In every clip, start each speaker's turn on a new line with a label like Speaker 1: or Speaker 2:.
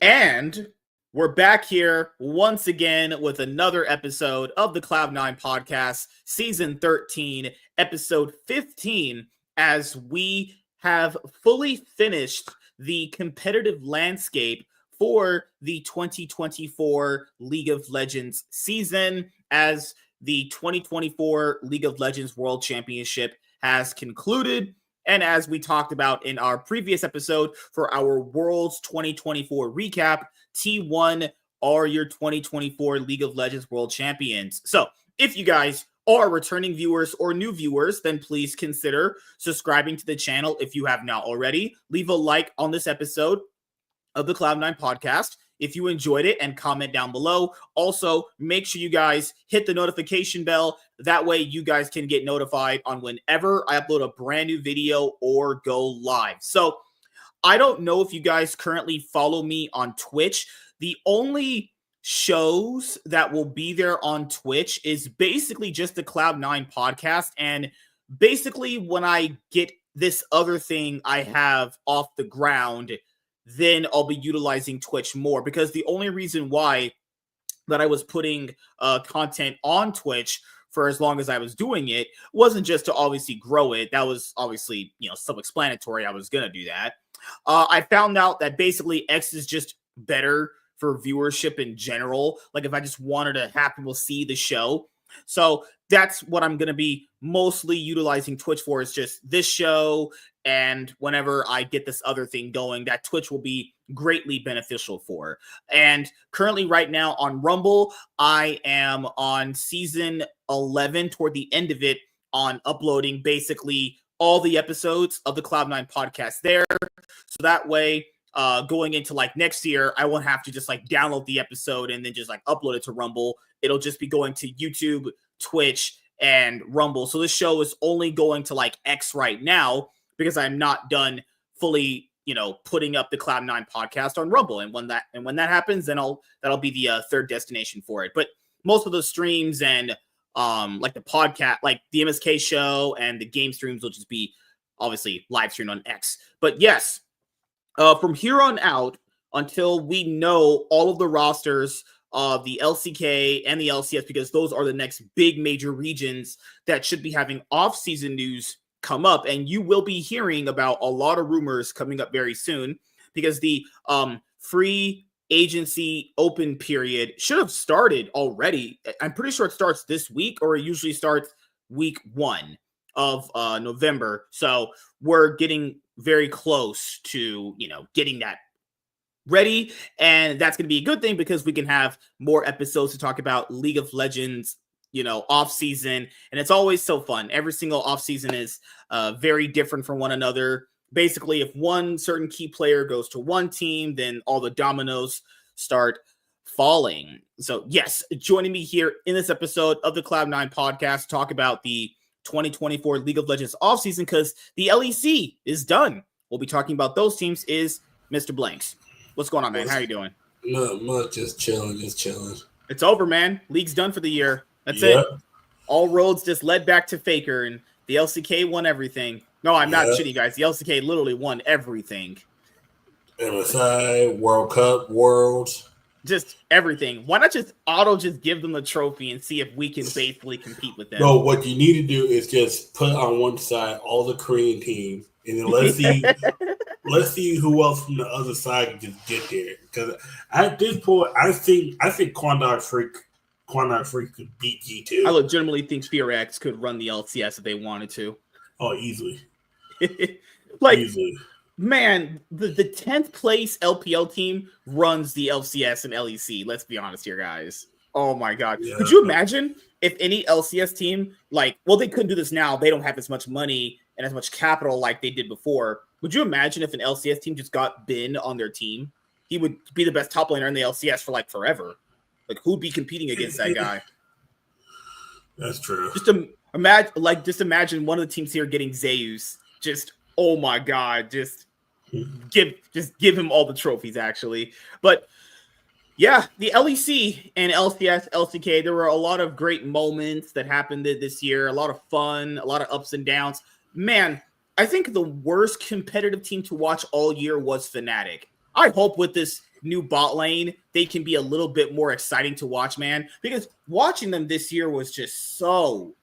Speaker 1: And we're back here once again with another episode of the Cloud9 podcast, season 13, episode 15, as we have fully finished the competitive landscape for the 2024 League of Legends season, as the 2024 League of Legends World Championship has concluded. And as we talked about in our previous episode for our Worlds 2024 recap, T1 are your 2024 League of Legends World Champions. So if you guys are returning viewers or new viewers, then please consider subscribing to the channel if you have not already. Leave a like on this episode of the Cloud9 podcast if you enjoyed it, and comment down below. Also, make sure you guys hit the notification bell. That way you guys can get notified on whenever I upload a brand new video or go live. So I don't know if you guys currently follow me on Twitch. The only shows that will be there on Twitch is basically just the Cloud9 podcast. And basically when I get this other thing I have off the ground, then I'll be utilizing Twitch more, because the only reason why that I was putting content on Twitch for as long as I was doing it wasn't just to obviously grow it. That was obviously, self-explanatory. I was going to do that. I found out that basically X is just better for viewership in general. Like if I just wanted to have people see the show. So that's what I'm going to be mostly utilizing Twitch for, is just this show. And whenever I get this other thing going, that Twitch will be greatly beneficial for. And currently right now on Rumble, I am on season 11, toward the end of it, on uploading basically all the episodes of the Cloud9 podcast there. So that way, going into like next year, I won't have to just like download the episode and then just like upload it to Rumble. It'll just be going to YouTube, Twitch, and Rumble. So this show is only going to like X right now, because I'm not done fully, putting up the Cloud9 podcast on Rumble. And when that happens, then that'll be the third destination for it. But most of the streams and like the podcast, like the MSK show and the game streams will just be obviously live streamed on X. But yes, from here on out, until we know all of the rosters of the LCK and the LCS, because those are the next big major regions that should be having off-season news come up, and you will be hearing about a lot of rumors coming up very soon, because the free agency open period should have started already. I'm pretty sure it starts this week, or it usually starts week 1 of November. So we're getting very close to, getting that ready, and that's going to be a good thing, because we can have more episodes to talk about League of Legends, off season. And it's always so fun. Every single off season is very different from one another. Basically, if one certain key player goes to one team, then all the dominoes start falling. So yes, joining me here in this episode of the Cloud9 podcast to talk about the 2024 League of Legends offseason, because the LEC is done. We'll be talking about those teams, is Mr. Blanks. What's going on, man? How you doing?
Speaker 2: Not much, just chilling.
Speaker 1: It's over, man. League's done for the year. That's it. All roads just led back to Faker, and the LCK won everything. No, I'm not shitting, guys. The LCK literally won everything.
Speaker 2: MSI, World Cup, Worlds.
Speaker 1: Just everything. Why not just give them the trophy and see if we can basically compete with them?
Speaker 2: No, what you need to do is just put on one side all the Korean teams, and then let's see who else from the other side can just get there. Because at this point, I think Quandar Freak could beat G2.
Speaker 1: I legitimately think FearX could run the LCS if they wanted to.
Speaker 2: Oh, easily.
Speaker 1: Easily. Man, the 10th place LPL team runs the LCS and LEC. Let's be honest here, guys. Oh my God. Yeah. Could you imagine if any LCS team, they couldn't do this now. They don't have as much money and as much capital like they did before. Would you imagine if an LCS team just got Bin on their team? He would be the best top laner in the LCS for forever. Who'd be competing against that guy?
Speaker 2: That's true.
Speaker 1: Just imagine one of the teams here getting Zeus. Just, oh my God, just give him all the trophies, actually. But yeah, the LEC and LCS, LCK, there were a lot of great moments that happened this year. A lot of fun, a lot of ups and downs. Man, I think the worst competitive team to watch all year was Fnatic. I hope with this new bot lane, they can be a little bit more exciting to watch, man. Because watching them this year was just so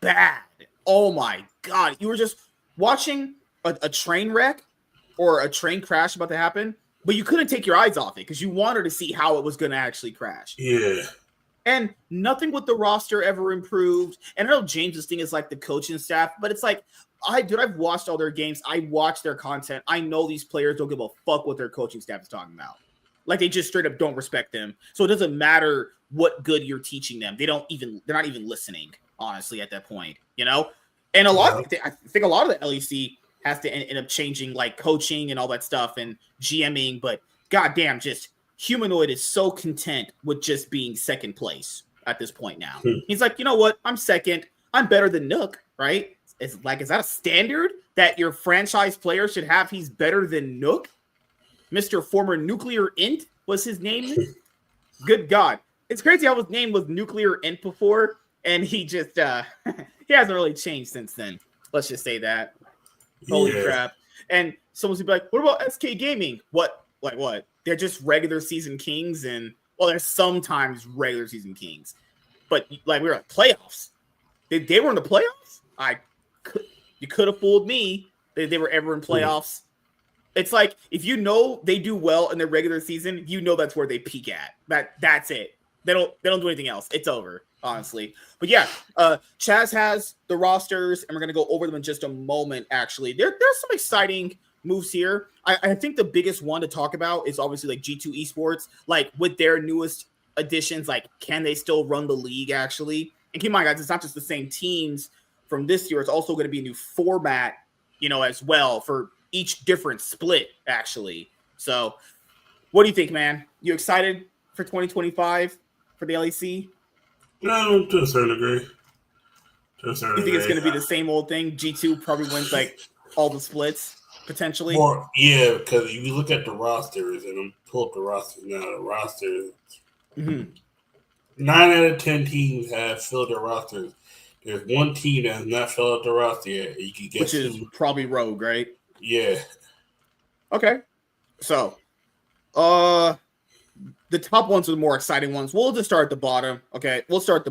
Speaker 1: bad. Oh my God. You were just watching a train wreck or a train crash about to happen, but you couldn't take your eyes off it because you wanted to see how it was going to actually crash.
Speaker 2: Yeah.
Speaker 1: And nothing with the roster ever improved. And I know James's thing is like the coaching staff, but it's like, I've watched all their games. I watch their content. I know these players don't give a fuck what their coaching staff is talking about. Like, they just straight up don't respect them. So it doesn't matter what good you're teaching them. They're not even listening, honestly, at that point, you know? And I think a lot of the LEC has to end up changing like coaching and all that stuff and GMing, but goddamn, just Humanoid is so content with just being second place at this point now. He's like, you know what? I'm second. I'm better than Nook, right? Is that a standard that your franchise player should have? He's better than Nook? Mr. Former Nuclear Int was his name. Good God. It's crazy how his name was Nuclear Int before, and he just, he hasn't really changed since then. Let's just say that. Holy crap. And someone's gonna be like, what about SK Gaming? What? Like what? They're just regular season kings, and well, they're sometimes regular season kings. But like, we were at playoffs. They were in the playoffs? You could have fooled me that they were ever in playoffs. It's like, if you know they do well in the regular season, you know that's where they peak at. That's it. They don't do anything else. It's over, honestly. But yeah, Chaz has the rosters, and we're gonna go over them in just a moment. Actually, there's some exciting moves here. I think the biggest one to talk about is obviously like G2 Esports, like with their newest additions. Like, can they still run the league actually? And keep in mind, guys, it's not just the same teams from this year. It's also going to be a new format, as well for each different split actually. So, what do you think, man? You excited for 2025 for the LEC?
Speaker 2: No, to a certain degree.
Speaker 1: You think it's going to be the same old thing? G2 probably wins like all the splits potentially.
Speaker 2: Yeah, because if you look at the rosters, and I'm pull up the rosters now. The rosters, 9 out of 10 teams have filled their rosters. There's one team that has not filled out the roster yet. You can get
Speaker 1: which is probably Rogue, right?
Speaker 2: Yeah.
Speaker 1: Okay. So, the top ones are the more exciting ones. We'll just start at the bottom. Okay, we'll start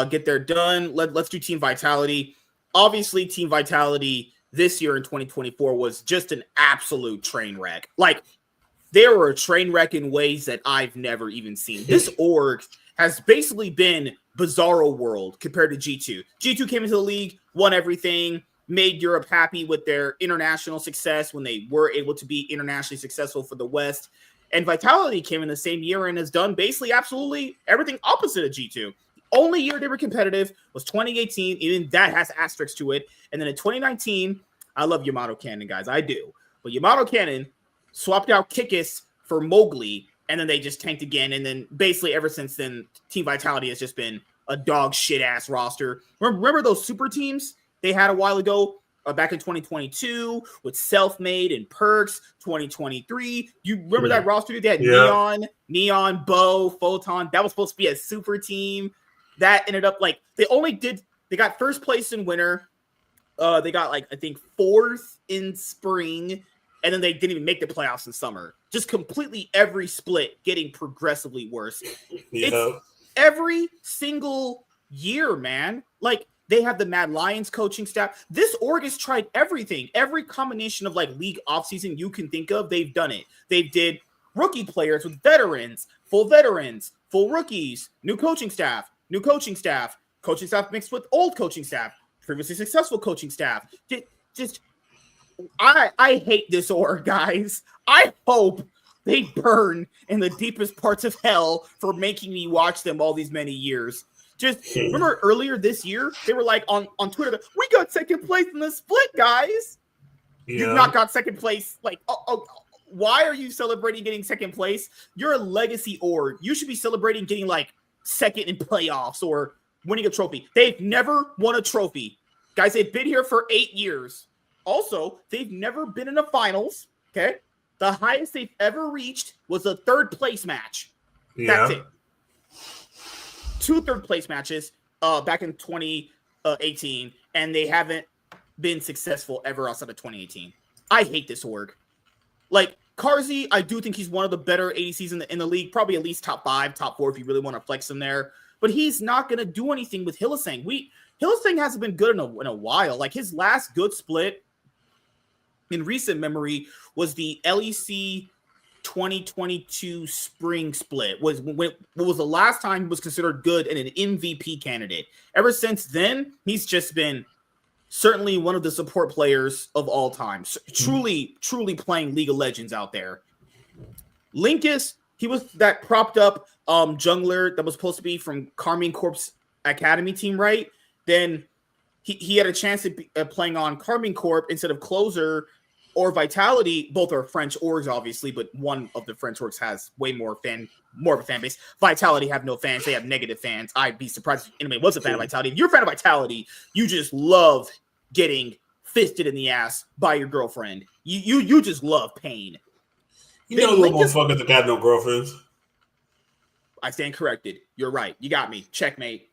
Speaker 1: get there done. Let's do Team Vitality. Obviously, Team Vitality this year in 2024 was just an absolute train wreck. Like, they were a train wreck in ways that I've never even seen. This org has basically been Bizarro World compared to G2. G2 came into the league, won everything, made Europe happy with their international success when they were able to be internationally successful for the West. And Vitality came in the same year and has done basically absolutely everything opposite of G2. Only year they were competitive was 2018. Even that has asterisks to it. And then in 2019, I love Yamato Cannon, guys. I do. But Yamato Cannon swapped out Kikis for Mowgli, and then they just tanked again. And then basically ever since then, Team Vitality has just been a dog shit ass roster. Remember those super teams they had a while ago? Back in 2022 with Selfmade and Perks, 2023. You remember that roster? They had Neon, Bo, Photon. That was supposed to be a super team. That ended up like they got first place in winter. They got like I think fourth in spring, and then they didn't even make the playoffs in summer. Just completely every split getting progressively worse. It's every single year, man. Like, they have the Mad Lions coaching staff. This org has tried everything. Every combination of like league offseason you can think of, they've done it. They did rookie players with veterans, full rookies, new coaching staff mixed with old coaching staff, previously successful coaching staff. I hate this org, guys. I hope they burn in the deepest parts of hell for making me watch them all these many years. Just remember earlier this year, they were like on Twitter, we got second place in the split, guys. Yeah. You've not got second place. Like, why are you celebrating getting second place? You're a legacy org. You should be celebrating getting like second in playoffs or winning a trophy. They've never won a trophy. Guys, they've been here for 8 years. Also, they've never been in the finals. Okay. The highest they've ever reached was a third place match. Yeah. That's it. 2 third place matches back in 2018, and they haven't been successful ever outside of 2018. I hate this org. Like, Carzzy, I do think he's one of the better ADCs in the league, probably at least top 5, top 4 if you really want to flex him there. But he's not going to do anything with Hylissang. Hylissang hasn't been good in a while. Like, his last good split in recent memory was the LEC 2022 spring split. What was the last time he was considered good and an MVP candidate. Ever since then, he's just been certainly one of the support players of all time. Truly playing League of Legends out there. Linkus, he was that propped up jungler that was supposed to be from Karmine Corp's academy team, right? Then he had a chance at playing on Karmine Corp instead of Closer or Vitality. Both are French orgs, obviously, but one of the French orgs has way more of a fan base. Vitality have no fans. They have negative fans. I'd be surprised if anybody was a fan of Vitality. If you're a fan of Vitality, you just love getting fisted in the ass by your girlfriend. You just love pain.
Speaker 2: You know the motherfuckers that got no girlfriends.
Speaker 1: I stand corrected. You're right. You got me. Checkmate.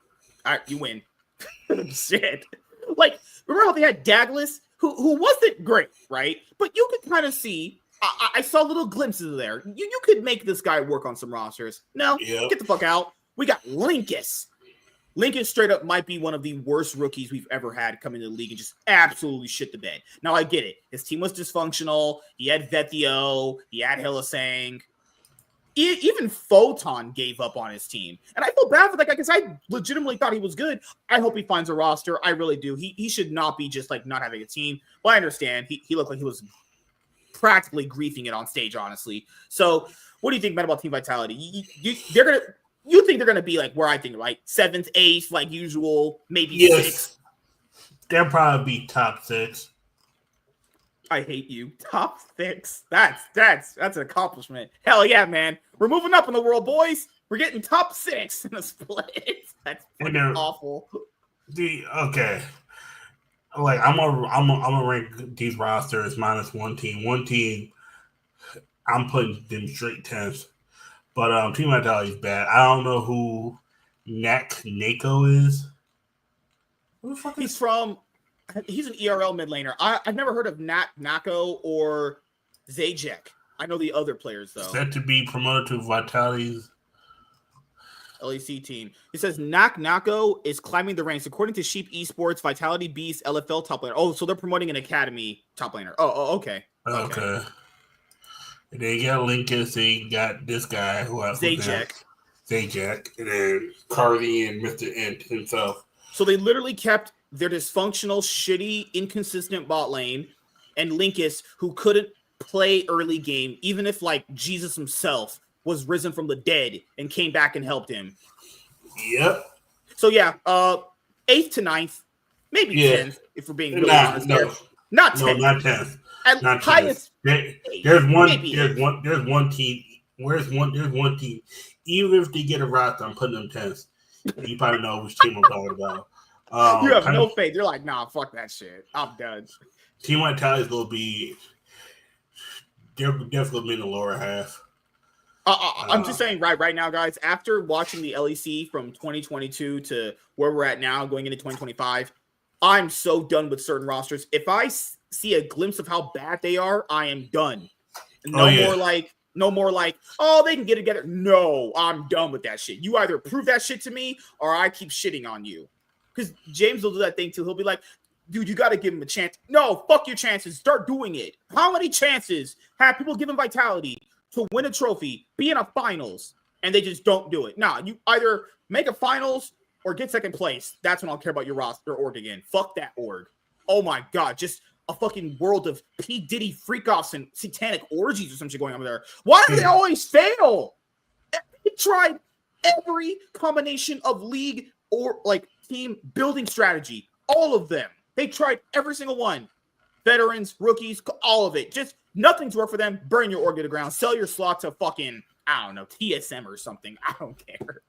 Speaker 1: All right, you win. Shit. Like, remember how they had Douglas, who wasn't great, right? But you could kind of see, I saw little glimpses there. You could make this guy work on some rosters. No, Get the fuck out. We got Linkus. Linkus straight up might be one of the worst rookies we've ever had come into the league and just absolutely shit the bed. Now, I get it. His team was dysfunctional. He had Vethio. He had Hylissang. Even Photon gave up on his team. And I feel bad for that guy because I legitimately thought he was good. I hope he finds a roster. I really do. He should not be just like not having a team. But I understand. He looked like he was practically griefing it on stage, honestly. So what do you think, man, about Team Vitality? You think they're gonna be like where I think, like 7th, 8th, like usual, maybe 6th?
Speaker 2: They'll probably be top 6.
Speaker 1: I hate you. Top 6. That's an accomplishment. Hell yeah, man. We're moving up in the world, boys. We're getting top 6 in a split. That's awful.
Speaker 2: Okay. Like I'm gonna rank these rosters minus one team. One team, I'm putting them straight 10th. But Team Vitality is bad. I don't know who Nako is.
Speaker 1: Who the fuck is from? He's an ERL mid laner. I've never heard of Nako or Zajac. I know the other players though.
Speaker 2: Set to be promoted to Vitality's
Speaker 1: LEC team. It says Nako is climbing the ranks. According to Sheep Esports, Vitality Beast LFL top laner. Oh, so they're promoting an academy top laner. Oh, okay.
Speaker 2: Okay. They got Linkus, they got this guy who else? Zajac, and then Carzzy and Mr. Int himself.
Speaker 1: So they literally kept their dysfunctional, shitty, inconsistent bot lane and Linkus, who couldn't play early game, even if like Jesus himself was risen from the dead and came back and helped him.
Speaker 2: Yep.
Speaker 1: So yeah, 8th to 9th, maybe 10th, if we're being really honest. Not 10th.
Speaker 2: No, not 10th.
Speaker 1: At
Speaker 2: not
Speaker 1: highest,
Speaker 2: there's one team. There's one team. Even if they get a roster, I'm putting them 10th. You probably know which team I'm talking about.
Speaker 1: You have no faith. You're like, nah, fuck that shit. I'm done.
Speaker 2: Team Vitality will be. They're definitely in the lower half.
Speaker 1: I'm just saying right now, guys, after watching the LEC from 2022 to where we're at now, going into 2025, I'm so done with certain rosters. If I see a glimpse of how bad they are, I am done. No more like, oh, they can get together. No, I'm done with that shit. You either prove that shit to me or I keep shitting on you. Because James will do that thing too. He'll be like, dude, you got to give him a chance. No, fuck your chances. Start doing it. How many chances have people given Vitality to win a trophy, be in a finals, and they just don't do it? Nah, you either make a finals or get second place. That's when I'll care about your roster org again. Fuck that org. Oh my God, just a fucking world of P. Diddy freak-offs and satanic orgies or some shit going on there. Why do they always fail? They tried every combination of league or like team building strategy. All of them. They tried every single one. Veterans, rookies, all of it. Just nothing's worked for them. Burn your org to the ground. Sell your slot to fucking, I don't know, TSM or something. I don't care.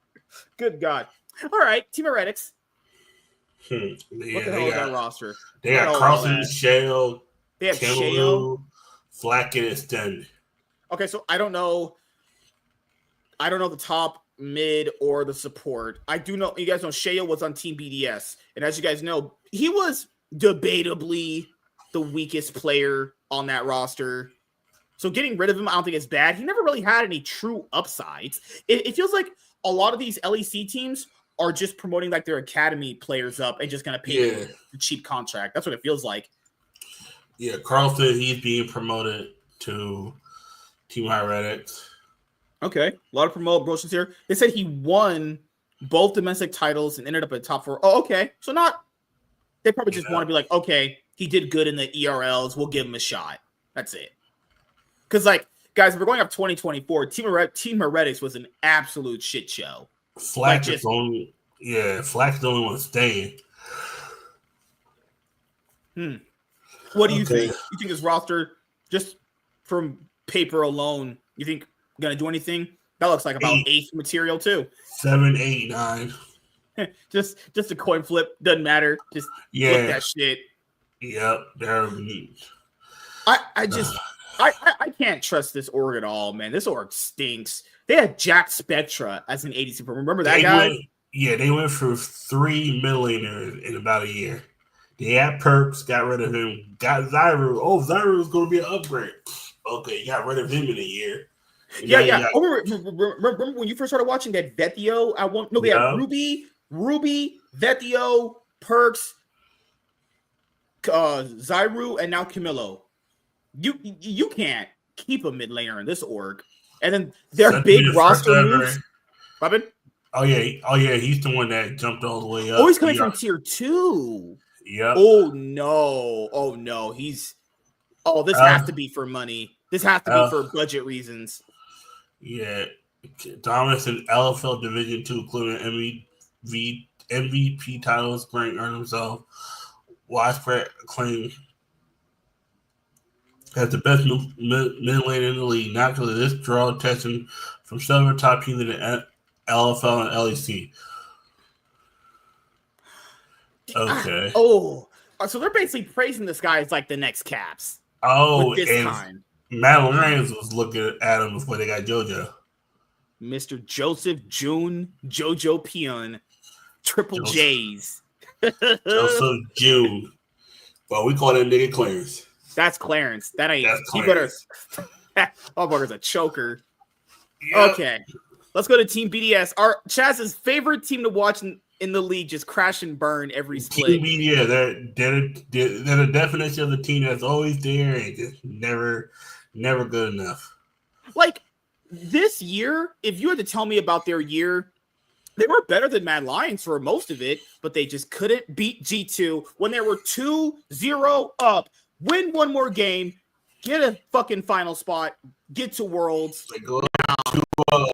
Speaker 1: Good God. All right, Team Heretics.
Speaker 2: Yeah,
Speaker 1: what the hell is that roster?
Speaker 2: They got Carlson, Shale,
Speaker 1: they have
Speaker 2: Shale, Flack, and Extend.
Speaker 1: Okay, so I don't know the top, mid, or the support. I do know, you guys know Shale was on Team BDS. And as you guys know, he was debatably the weakest player on that roster. So getting rid of him, I don't think is bad. He never really had any true upsides. It feels like a lot of these LEC teams are just promoting like their academy players up and just going to pay them a cheap contract. That's what it feels like.
Speaker 2: Yeah, Carlson, he's being promoted to Team Hyretics.
Speaker 1: Okay, a lot of promotions here. They said he won both domestic titles and ended up at top 4. Oh, okay. So they probably just want to be like, okay, he did good in the ERLs. We'll give him a shot. That's it. Because, like, guys, we're going up 2024. Team Heretics was an absolute shit show.
Speaker 2: Flack is the only one staying.
Speaker 1: What do you think? You think this roster, just from paper alone, you think going to do anything? That looks like about 8th material, too.
Speaker 2: 7, 8, 9.
Speaker 1: just a coin flip. Doesn't matter. Just flip that shit.
Speaker 2: Yep.
Speaker 1: I can't trust this org at all, man. This org stinks. They had Jack Spectra as an ADC. Remember that guy?
Speaker 2: They went for 3 middle laners in about a year. They had Perks, got rid of him, got Zyru. Oh, Zyru was going to be an upgrade. Okay, got rid of him in a year. Remember when you first started watching that Vethio? They had Ruby, Vethio, Perks, Zyru, and now Camilo. You can't keep a mid laner in this org. And then their big roster moves. Robin? Oh yeah, he's the one that jumped all the way up.
Speaker 1: Oh, he's coming from tier 2.
Speaker 2: Yeah.
Speaker 1: Oh no. This has to be for money. This has to be for budget reasons.
Speaker 2: Yeah. Dominance in LFL Division 2, including MVP titles, Grant earned himself widespread acclaim as the best mid lane in the league. Naturally, this draw testing from several top teams in the LFL and LEC. Okay.
Speaker 1: So they're basically praising this guy as like the next Caps.
Speaker 2: And Matt Lyons was looking at him before they got JoJo.
Speaker 1: Mr. Joseph June, JoJo Peon, Triple J's.
Speaker 2: Joseph June. Well, we call that nigga Clarence.
Speaker 1: That's Clarence. That ain't.
Speaker 2: He better.
Speaker 1: That motherfucker's a choker. Yep. Okay, let's go to Team BDS. Our Chaz's favorite team to watch in the league, just crash and burn every split.
Speaker 2: Team BDS, they're the definition of the team that's always there and just never good enough.
Speaker 1: Like this year, if you had to tell me about their year, they were better than Mad Lions for most of it, but they just couldn't beat G2 when they were 2-0 up. Win one more game, get a fucking final spot, get to Worlds.
Speaker 2: They go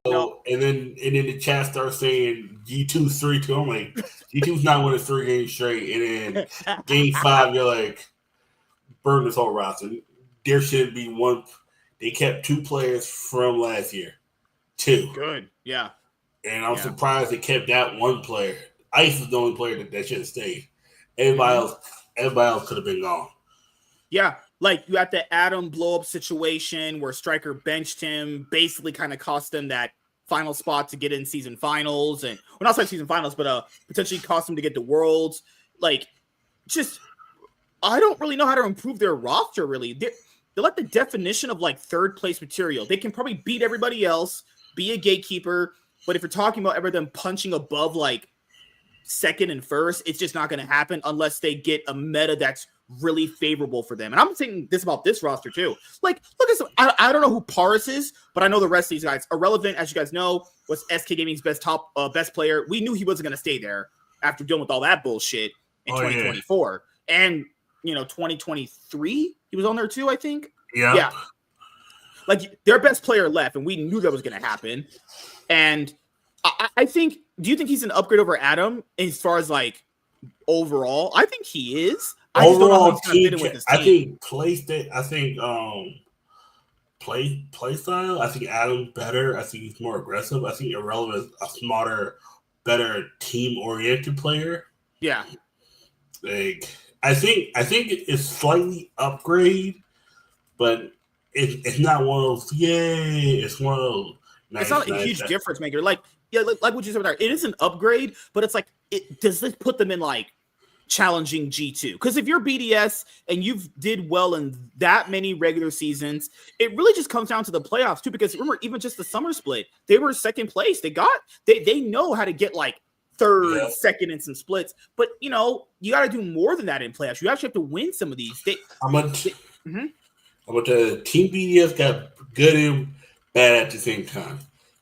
Speaker 2: 2-0, and then the chat starts saying G2's 3-2. I'm like, G2's not winning 3 games straight, and then game 5, you're like, burn this whole roster. There should be one. They kept 2 players from last year. 2.
Speaker 1: Good, yeah.
Speaker 2: And I'm surprised they kept that one player. Ice is the only player that should have stayed. Everybody else could have been gone.
Speaker 1: Yeah, like you had the Adam blow-up situation where Stryker benched him, basically kind of cost them that final spot to get in season finals. And, well, not season finals, but potentially cost them to get to Worlds. Like, just, I don't really know how to improve their roster, really. They're like the definition of, like, third-place material. They can probably beat everybody else, be a gatekeeper, but if you're talking about ever them punching above, like, second and first, it's just not going to happen unless they get a meta that's really favorable for them. And I'm saying this about this roster too. Like, look at some, I don't know who Paris is, but I know the rest of these guys. Irrelevant, as you guys know, was SK Gaming's best player. We knew he wasn't going to stay there after dealing with all that bullshit in 2024. Yeah. And, 2023, he was on there too, I think. Yeah. Like, their best player left, and we knew that was going to happen. And I think, do you think he's an upgrade over Adam as far as, like, overall? I think he is. I just don't know how he's going to fit in with his team.
Speaker 2: I think play style. I think Adam's better. I think he's more aggressive. I think Irrelevant is a smarter, better team oriented player.
Speaker 1: Yeah.
Speaker 2: Like I think it's slightly upgrade, but it's not one of those. Yay! It's one of those.
Speaker 1: It's not a huge difference maker. Like what you said there, it is an upgrade, but it's like, does this put them in like challenging G2. Because if you're BDS and you've did well in that many regular seasons, it really just comes down to the playoffs too. Because remember, even just the summer split, they were second place. They know how to get like third, second in some splits. But you know, you got to do more than that in playoffs. You actually have to win some of these.
Speaker 2: I'm gonna tell you, Team BDS got good and bad at the same time.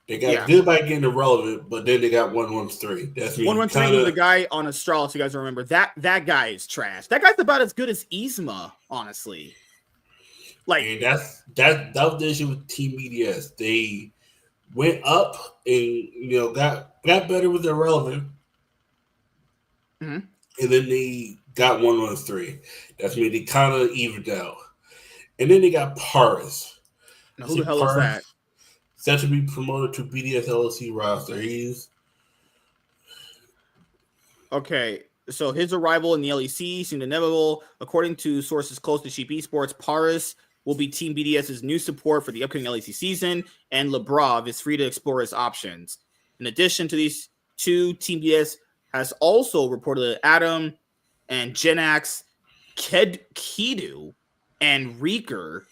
Speaker 2: They got good by getting irrelevant, but then they got 113. That's
Speaker 1: 113 was the guy on Astralis. You guys remember that guy is trash. That guy's about as good as Yzma, honestly. Like,
Speaker 2: and that was the issue with Team BDS. They went up and got better with irrelevant, and then they got 113. That's mean they kind of evened out, and then they got Paris.
Speaker 1: Now, who the hell is that?
Speaker 2: Set to be promoted to BDS LLC roster.
Speaker 1: Okay, so his arrival in the LEC seemed inevitable. According to sources close to Sheep Esports, Paris will be Team BDS's new support for the upcoming LEC season, and Lebrov is free to explore his options. In addition to these two, Team BDS has also reported that Adam and GiantX, Kidu, and Reeker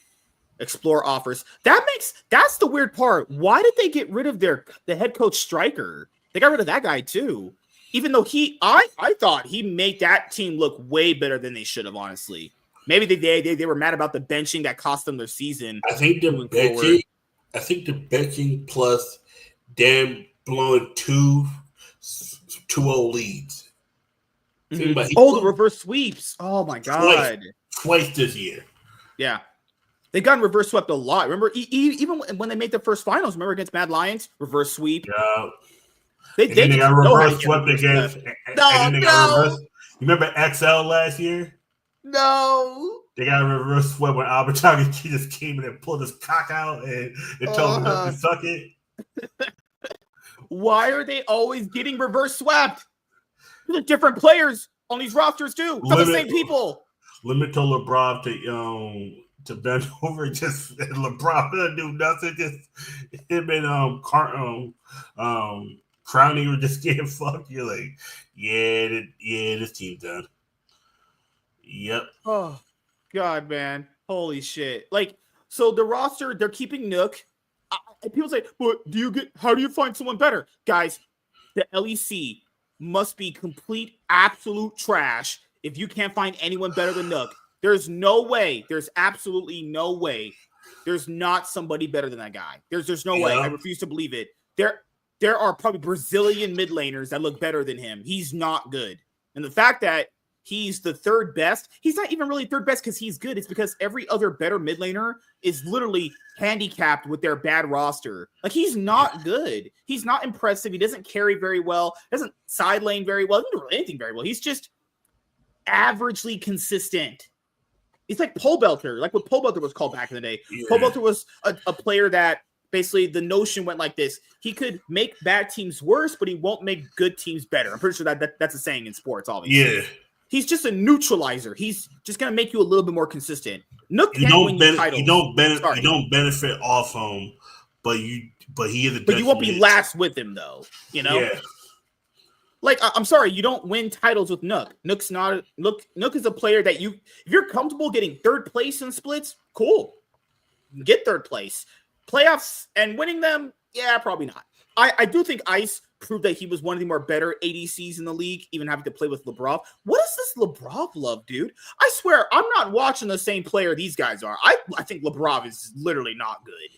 Speaker 1: explore offers. That's the weird part. Why did they get rid of the head coach Striker? They got rid of that guy too. Even though I thought he made that team look way better than they should have, honestly. Maybe they were mad about the benching that cost them their season.
Speaker 2: I think the benching plus them blowing 2-0 leads.
Speaker 1: The reverse sweeps. Oh my god.
Speaker 2: Twice this year.
Speaker 1: Yeah. They got reverse swept a lot. Remember, even when they made the first finals, remember against Mad Lions, reverse sweep.
Speaker 2: Yeah.
Speaker 1: They
Speaker 2: got reverse swept against. You remember XL last year?
Speaker 1: No.
Speaker 2: They got a reverse swept when Albertagi just came in and pulled his cock out and told him to suck it.
Speaker 1: Why are they always getting reverse swept? There's different players on these rosters too. It's not the same people.
Speaker 2: Limit to LeBron to bend over, just LeBron doesn't do nothing. Just him and Crowning were just getting fucked. You're like, this team's done. Yep.
Speaker 1: Oh God, man, holy shit! Like, so the roster, they're keeping Nook. People say, "But how do you find someone better?" Guys, the LEC must be complete, absolute trash if you can't find anyone better than Nook. There's no way. There's absolutely no way. There's not somebody better than that guy. There's no way. I refuse to believe it. There are probably Brazilian mid laners that look better than him. He's not good. And the fact that he's the third best, he's not even really third best because he's good. It's because every other better mid laner is literally handicapped with their bad roster. Like, he's not good. He's not impressive. He doesn't carry very well. Doesn't side lane very well. Doesn't do anything very well. He's just averagely consistent. He's like Pole Belter, like what Pole Belter was called back in the day. Yeah. Pole Belter was a player that basically the notion went like this. He could make bad teams worse, but he won't make good teams better. I'm pretty sure that's a saying in sports, obviously.
Speaker 2: Yeah.
Speaker 1: He's just a neutralizer. He's just going to make you a little bit more consistent. Nook
Speaker 2: you don't benefit off him, but he is a.
Speaker 1: But you won't be last with him, though. You know.
Speaker 2: Yeah.
Speaker 1: Like, I'm sorry, you don't win titles with Nook. Nook is a player that if you're comfortable getting third place in splits, cool. Get third place. Playoffs and winning them, yeah, probably not. I do think Ice proved that he was one of the more better ADCs in the league, even having to play with Lebrov. What is this Lebrov love, dude? I swear, I'm not watching the same player these guys are. I think Lebrov is literally not good.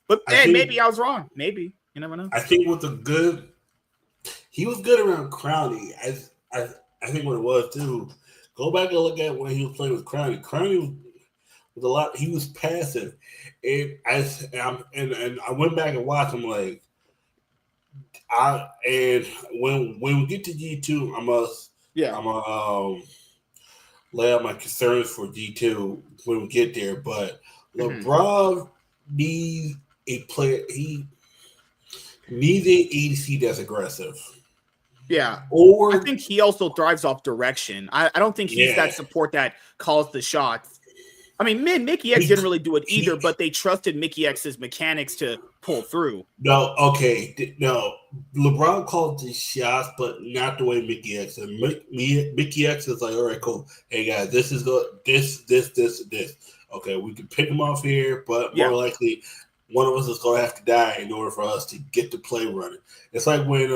Speaker 1: But maybe I was wrong. Maybe. You never know.
Speaker 2: I think with the good... He was good around Crowny. I think what it was too. Go back and look at when he was playing with Crowny. Crowny was a lot. He was passive, and I went back and watched him. Like, when we get to G2, I'm gonna lay out my concerns for G2 when we get there. But LeBron needs a player. He needs an ADC that's aggressive.
Speaker 1: Yeah.
Speaker 2: Or
Speaker 1: I think he also thrives off direction. I don't think he's that support that calls the shots. I mean, Mickey X didn't really do it either, but they trusted Mickey X's mechanics to pull through.
Speaker 2: No, okay, no. LeBron called the shots, but not the way Mickey X. And Mickey X is like, all right, cool. Hey guys, this is this. Okay, we can pick them off here, but more likely, one of us is going to have to die in order for us to get the play running. It's like when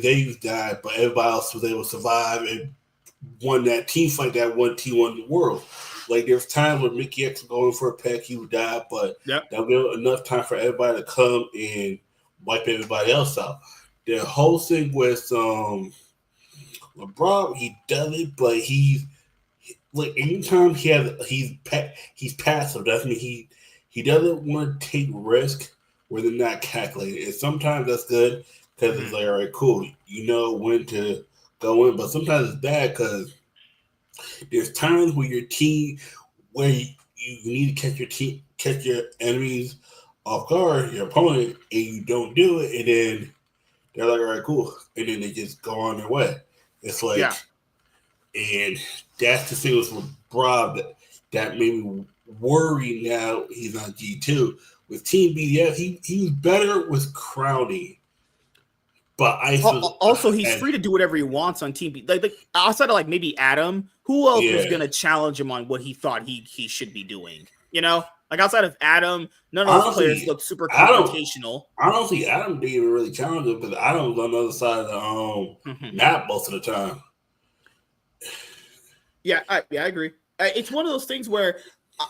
Speaker 2: they died, but everybody else was able to survive and won that team fight that one team won the world. Like there's times when Mickey X was going for a peck, he would die, but that'll give enough time for everybody to come and wipe everybody else out. The whole thing with LeBron, he does it, but he's like anytime he's passive. That means he doesn't want to take risk where they're not calculated. And sometimes that's good because it's like, all right, cool, you know when to go in, but sometimes it's bad because there's times where your team, where you need to catch your enemies off guard, your opponent, and you don't do it, and then they're like, all right, cool, and then they just go on their way. It's like, and that's the thing with Rob that made me worry. Now he's on G2 with Team BDS. He was better with crowding. But
Speaker 1: also, he's free to do whatever he wants on Team B. Like outside of like maybe Adam, who else was going to challenge him on what he thought he should be doing? You know, like outside of Adam, none of those players look super confrontational.
Speaker 2: I don't think Adam didn't even really challenge him because Adam was on the other side of the map most of the time.
Speaker 1: Yeah, I agree. It's one of those things where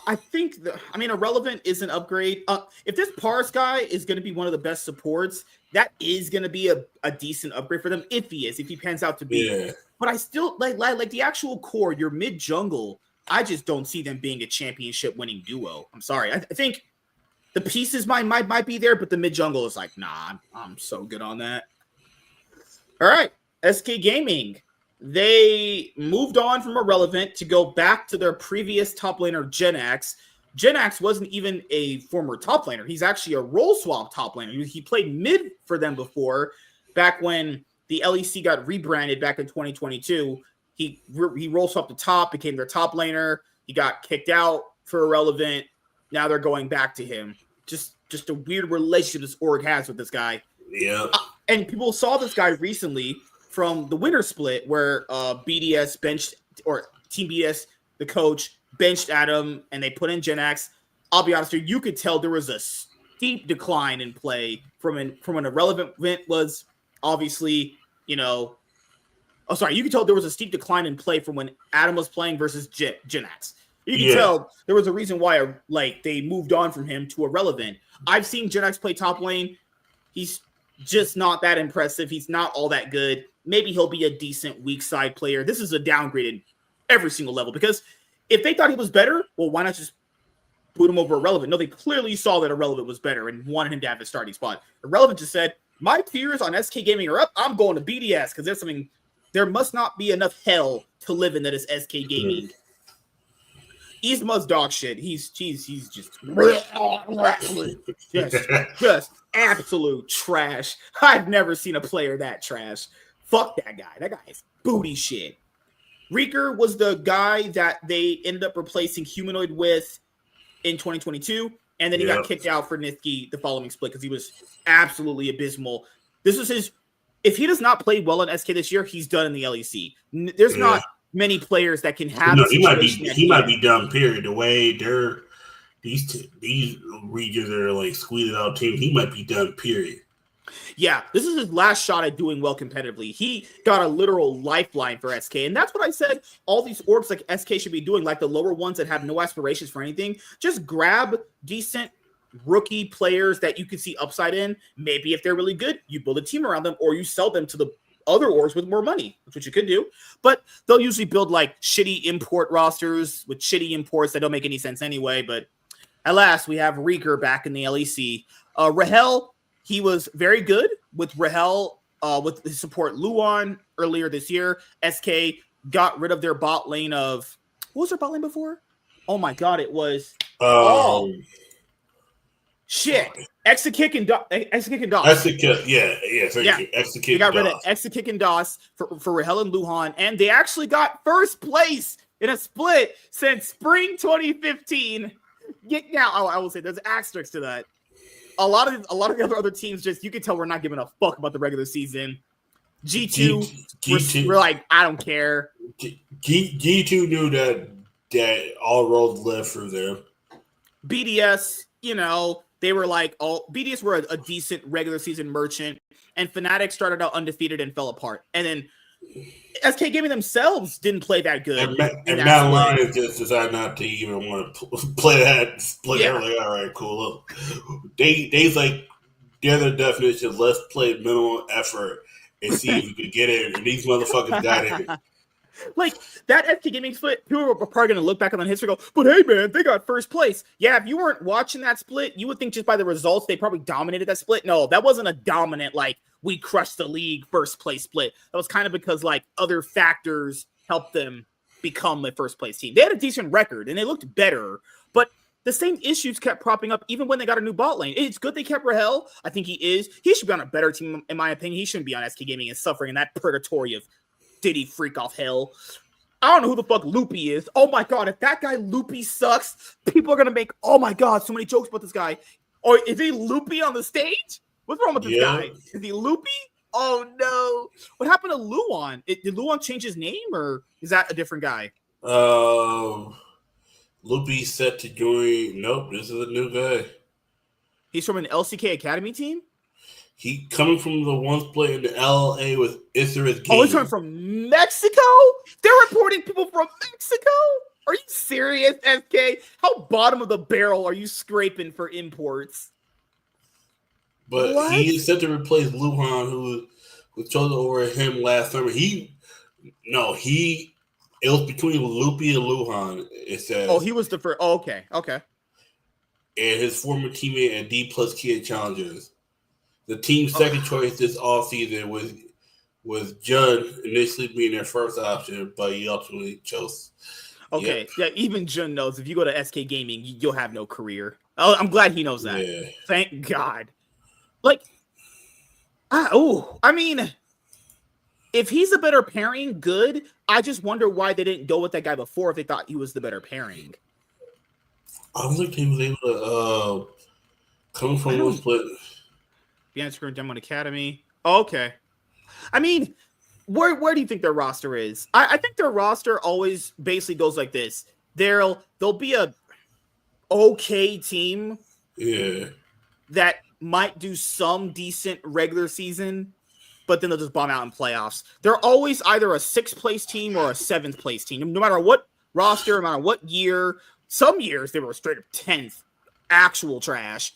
Speaker 1: I think Irrelevant is an upgrade. If this Pars guy is going to be one of the best supports, that is going to be a decent upgrade for them if he pans out to be.
Speaker 2: Yeah.
Speaker 1: But I still like the actual core, your mid jungle. I just don't see them being a championship winning duo. I'm sorry. I think the pieces might be there, but the mid jungle is like, nah, I'm so good on that. All right, SK Gaming. They moved on from Irrelevant to go back to their previous top laner, GiantX. GiantX wasn't even a former top laner. He's actually a role swap top laner. He played mid for them before, back when the LEC got rebranded back in 2022. He role swapped the top, became their top laner. He got kicked out for Irrelevant. Now they're going back to him. Just a weird relationship this org has with this guy.
Speaker 2: Yeah.
Speaker 1: And people saw this guy recently from the winter split where BDS benched, or Team BDS, the coach, benched Adam and they put in GiantX. I'll be honest with you could tell there was a steep decline in play from an Irrelevant event was obviously, you could tell there was a steep decline in play from when Adam was playing versus GiantX. You can tell there was a reason why they moved on from him to Irrelevant. I've seen GiantX play top lane. He's just not that impressive. He's not all that good. Maybe he'll be a decent weak side player. This is a downgrade in every single level because if they thought he was better, well, why not just put him over Irrelevant? No, they clearly saw that Irrelevant was better and wanted him to have a starting spot. Irrelevant just said, my fears on SK Gaming are up. I'm going to BDS because there must not be enough hell to live in that is SK Gaming. Eastma's dog shit. He's just absolute trash. I've never seen a player that trash. Fuck that guy. That guy is booty shit. Reeker was the guy that they ended up replacing Humanoid with in 2022, and then he got kicked out for Nithki the following split because he was absolutely abysmal. This was his. If he does not play well in SK this year, he's done in the LEC. There's not many players that can have.
Speaker 2: He might be done. Period. The way these regions are like squeezing out teams, he might be done. Period.
Speaker 1: Yeah, this is his last shot at doing well competitively. He got a literal lifeline for SK, and that's what I said all these orgs like SK should be doing, like the lower ones that have no aspirations for anything. Just grab decent rookie players that you can see upside in. Maybe if they're really good, you build a team around them, or you sell them to the other orgs with more money, which you could do. But they'll usually build like shitty import rosters with shitty imports that don't make any sense anyway. But at last, we have Reeker back in the LEC. Rahel, he was very good with Rahel, with his support Luan earlier this year. SK got rid of their bot lane of, what was their bot lane before? Oh my God, it was shit. Exakick and DOS.
Speaker 2: Exakick, yeah.
Speaker 1: They got rid of Exakick and DOS for Rahel and Luhan, and they actually got first place in a split since spring 2015. Now, I will say there's asterisks to that. A lot of the other teams you can tell we're not giving a fuck about the regular season. G2, we're like, I don't care.
Speaker 2: G2 knew that all roads led through there.
Speaker 1: BDS, they were like BDS were a decent regular season merchant, and Fnatic started out undefeated and fell apart. And then SK Gaming themselves didn't play that good.
Speaker 2: And Matt Lyons just decided not to even want to play that split. Yeah. Like, all right, cool. They's like, they're the definition of let's play minimal effort and see if we could get it. And these motherfuckers got it.
Speaker 1: Like, that SK Gaming split, people are probably going to look back on the history and go, but hey, man, they got first place. Yeah, if you weren't watching that split, you would think just by the results, they probably dominated that split. No, that wasn't a dominant, like, we crushed the league first place split. That was kind of because, like, other factors helped them become the first place team. They had a decent record, and they looked better, but the same issues kept propping up even when they got a new bot lane. It's good they kept Rahel. I think he is. He should be on a better team, in my opinion. He shouldn't be on SK Gaming and suffering in that purgatory of Diddy freak off hell. I don't know who the fuck Loopy is. Oh my god, if that guy Loopy sucks, people are gonna make, oh my god, so many jokes about this guy. Or is he Loopy on the stage? What's wrong with this guy? Is he Loopy? Oh no. What happened to Luan? Did Luan change his name, or is that a different guy?
Speaker 2: Loopy set to join. Nope, this is a new guy.
Speaker 1: He's from an LCK Academy team?
Speaker 2: He coming from the one split in the LA with S13E16.
Speaker 1: Oh, he's coming from Mexico? They're reporting people from Mexico? Are you serious, SK? How bottom of the barrel are you scraping for imports?
Speaker 2: But what? He is set to replace Luhan, who was chosen over him last summer. It was between Loopy and Luhan, it says.
Speaker 1: Oh, he was the first. Oh, okay. And
Speaker 2: his former teammate and D+ Kid Challengers. The team's second choice this offseason was Jun, initially being their first option, but he ultimately chose.
Speaker 1: Okay, yeah, even Jun knows if you go to SK Gaming, you'll have no career. Oh, I'm glad he knows that. Yeah. Thank God. Like, I mean, if he's a better pairing, good. I just wonder why they didn't go with that guy before if they thought he was the better pairing.
Speaker 2: I don't think he was able to come from one split.
Speaker 1: GiantX Demo Academy. Oh, okay. I mean, where do you think their roster is? I think their roster always basically goes like this. There'll be a okay team.
Speaker 2: Yeah.
Speaker 1: That might do some decent regular season, but then they'll just bomb out in playoffs. They're always either a 6th place team or a 7th place team. No matter what roster, no matter what year. Some years they were straight up 10th. Actual trash.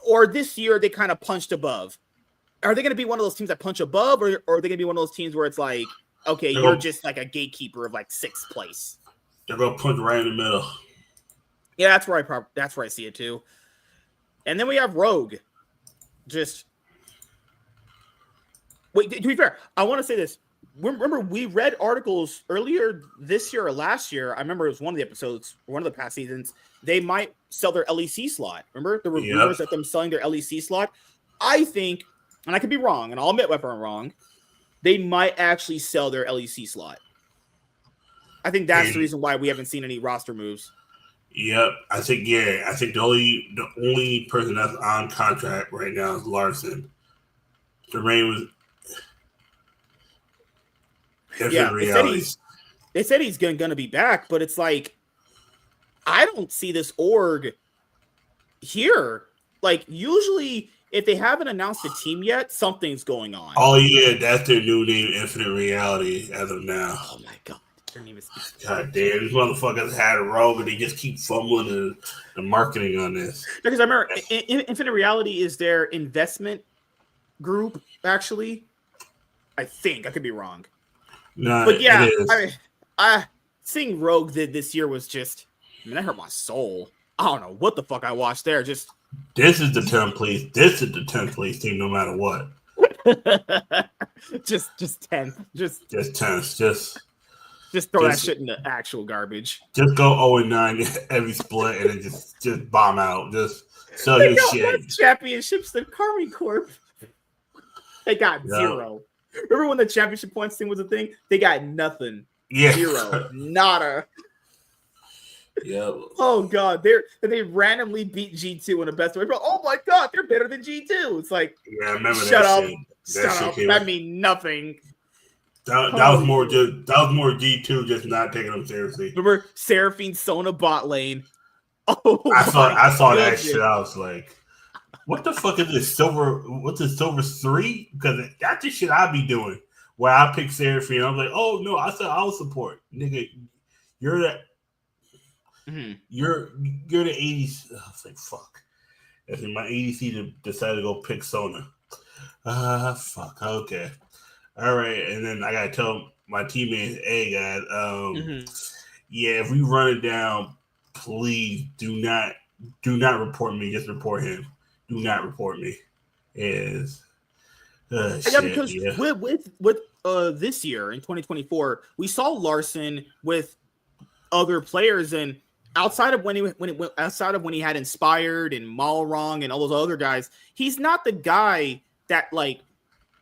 Speaker 1: Or this year, they kind of punched above. Are they going to be one of those teams that punch above, or are they going to be one of those teams where it's like, okay, you're just like a gatekeeper of like 6th place?
Speaker 2: They're going to punch right in the middle.
Speaker 1: Yeah, that's where I see it too. And then we have Rogue. Wait, to be fair, I want to say this. Remember, we read articles earlier this year or last year. I remember it was one of the episodes, one of the past seasons. They might sell their LEC slot. Remember? There were rumors of them selling their LEC slot. I think, and I could be wrong, and I'll admit if I'm wrong, they might actually sell their LEC slot. I think that's the reason why we haven't seen any roster moves.
Speaker 2: Yep. I think the only person that's on contract right now is Larson. The rain was
Speaker 1: they said he's gonna be back, but it's like I don't see this org here. Like, usually if they haven't announced a team yet, something's going on.
Speaker 2: Oh yeah, that's their new name, Infinite Reality, as of now.
Speaker 1: Oh my god. Their name is
Speaker 2: God damn, these motherfuckers had a rogue and they just keep fumbling the marketing on this.
Speaker 1: Because I remember Infinite Reality is their investment group, actually. I think. I could be wrong.
Speaker 2: No,
Speaker 1: but yeah, I mean, seeing Rogue this year was just, that hurt my soul. I don't know what the fuck I watched there. This
Speaker 2: is the 10th place. This is the 10th place team, no matter what.
Speaker 1: just 10th. Just
Speaker 2: 10th.
Speaker 1: Just throw that shit in the actual garbage.
Speaker 2: Just go 0-9 every split and then just bomb out. Just sell your shit.
Speaker 1: Championships, the Carmi Corp. They got 0. Remember when the championship points thing was a thing? They got nothing.
Speaker 2: Yeah.
Speaker 1: 0. Nada.
Speaker 2: Yeah.
Speaker 1: Oh god, they randomly beat G2 in a best way. Oh my god, they're better than G2. It's like,
Speaker 2: yeah, I remember
Speaker 1: shut
Speaker 2: that
Speaker 1: up,
Speaker 2: shit.
Speaker 1: shut up. That means nothing.
Speaker 2: That was more G2 just not taking them seriously.
Speaker 1: Remember Seraphine Sona bot lane? Oh,
Speaker 2: I saw that
Speaker 1: goodness.
Speaker 2: shit. I was like, what the fuck is this silver? What's this silver 3? Because that's the shit I be doing. Where I pick Seraphine, I'm like, oh no, I said I'll support, nigga. You're the you're the 80s. I was like, fuck. And then my ADC decided to go pick Sona. Fuck. Okay. All right. And then I gotta tell my teammates, hey guys, yeah, if we run it down, please do not report me. Just report him. Do not report me. Is
Speaker 1: because with this year in 2024, we saw Larson with other players, and outside of when he had Inspired and Malrong and all those other guys, he's not the guy that like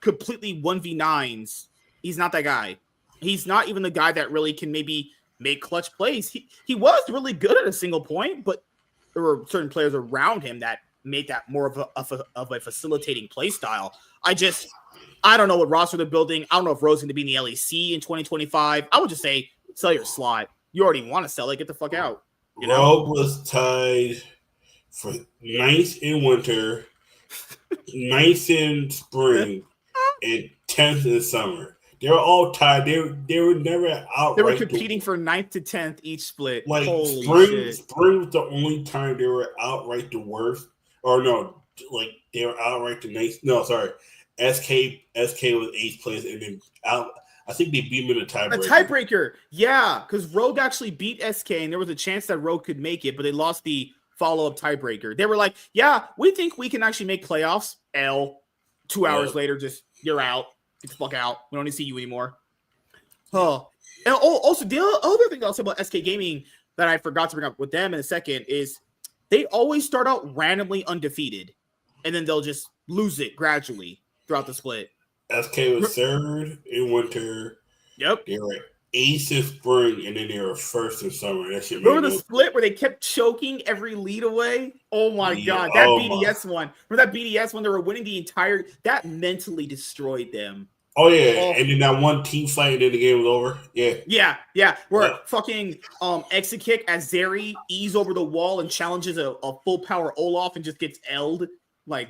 Speaker 1: completely 1v9s. He's not that guy. He's not even the guy that really can maybe make clutch plays. He was really good at a single point, but there were certain players around him that made that more of a facilitating play style. I don't know what roster they're building. I don't know if Ro's going to be in the LEC in 2025. I would just say sell your slot. You already want to sell it. Get the fuck out.
Speaker 2: Ro was tied for 9th in winter, 9th in spring, and 10th in summer. They were all tied. They were never outright.
Speaker 1: They were competing for 9th to 10th each split.
Speaker 2: Like
Speaker 1: Holy
Speaker 2: spring was the only time they were outright the worst. Or no, like they were outright the ninth. No, sorry. SK was 8th place, and then I think they beat him in a tiebreaker.
Speaker 1: A tiebreaker, yeah, because Rogue actually beat SK, and there was a chance that Rogue could make it, but they lost the follow-up tiebreaker. They were like, yeah, we think we can actually make playoffs. 2 hours later, just you're out. Get the fuck out. We don't need to see you anymore. Oh, and also the other thing I'll say about SK Gaming that I forgot to bring up with them in a second is they always start out randomly undefeated, and then they'll just lose it gradually throughout the split.
Speaker 2: SK was 3rd in winter.
Speaker 1: Yep.
Speaker 2: They were 8th in spring, and then they were 1st in summer. That shit.
Speaker 1: Remember the split where they kept choking every lead away? Oh my god, that BDS one. Remember that BDS one? They were winning the entire. That mentally destroyed them.
Speaker 2: Oh yeah, and then that one team fight, and then the game was over.
Speaker 1: Yeah. Where fucking Exekick as Zeri ease over the wall and challenges a full power Olaf and just gets L'd. Like,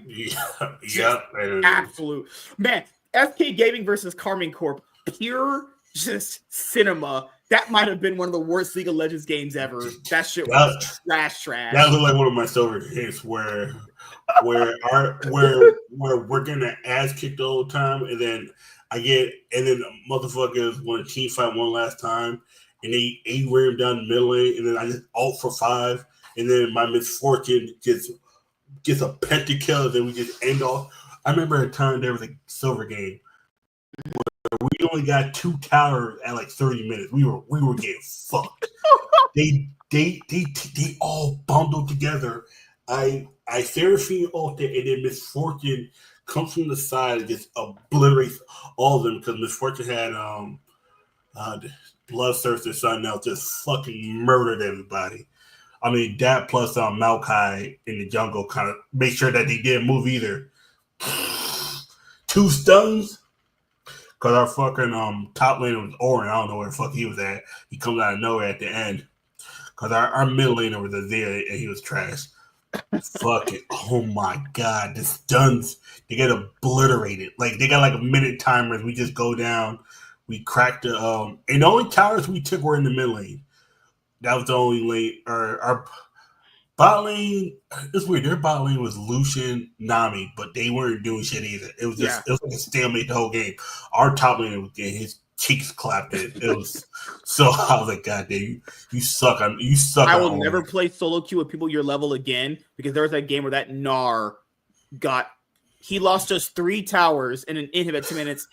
Speaker 1: absolute man. SK Gaming versus Carmine Corp, pure just cinema. That might have been one of the worst League of Legends games ever. That shit was trash.
Speaker 2: That looked like one of my silver hits where we're getting ass kicked the whole time, and then motherfuckers want to team fight one last time, and they wear him down the middle lane, and then I just ult for 5, and then my misfortune gets a pentakill, and we just end off. I remember a time there was a silver game where we only got 2 towers at like 30 minutes. We were getting fucked. They all bundled together. I Seraphine ulted, and then Misfortune comes from the side and just obliterates all of them because Misfortune had Bloodthirster something else, just fucking murdered everybody. I mean, that plus Maokai in the jungle kind of make sure that they didn't move either. 2 stuns. Because our fucking top laner was Orin. I don't know where the fuck he was at. He comes out of nowhere at the end. Because our middle laner was Azir, and he was trash. Fuck it. Oh my god. The stuns, they get obliterated. Like, they got like a minute timers. We just go down. We cracked the and the only towers we took were in the mid lane. That was the only lane. Our bot lane, it's weird. Their bot lane was Lucian, Nami, but they weren't doing shit either. It was just it was like a stalemate the whole game. Our top lane was getting his cheeks clapped in. It was so I was like, God damn, you suck. You suck.
Speaker 1: I will never play solo queue with people your level again because there was that game where that Gnar he lost us 3 towers in an inhib at 2 minutes,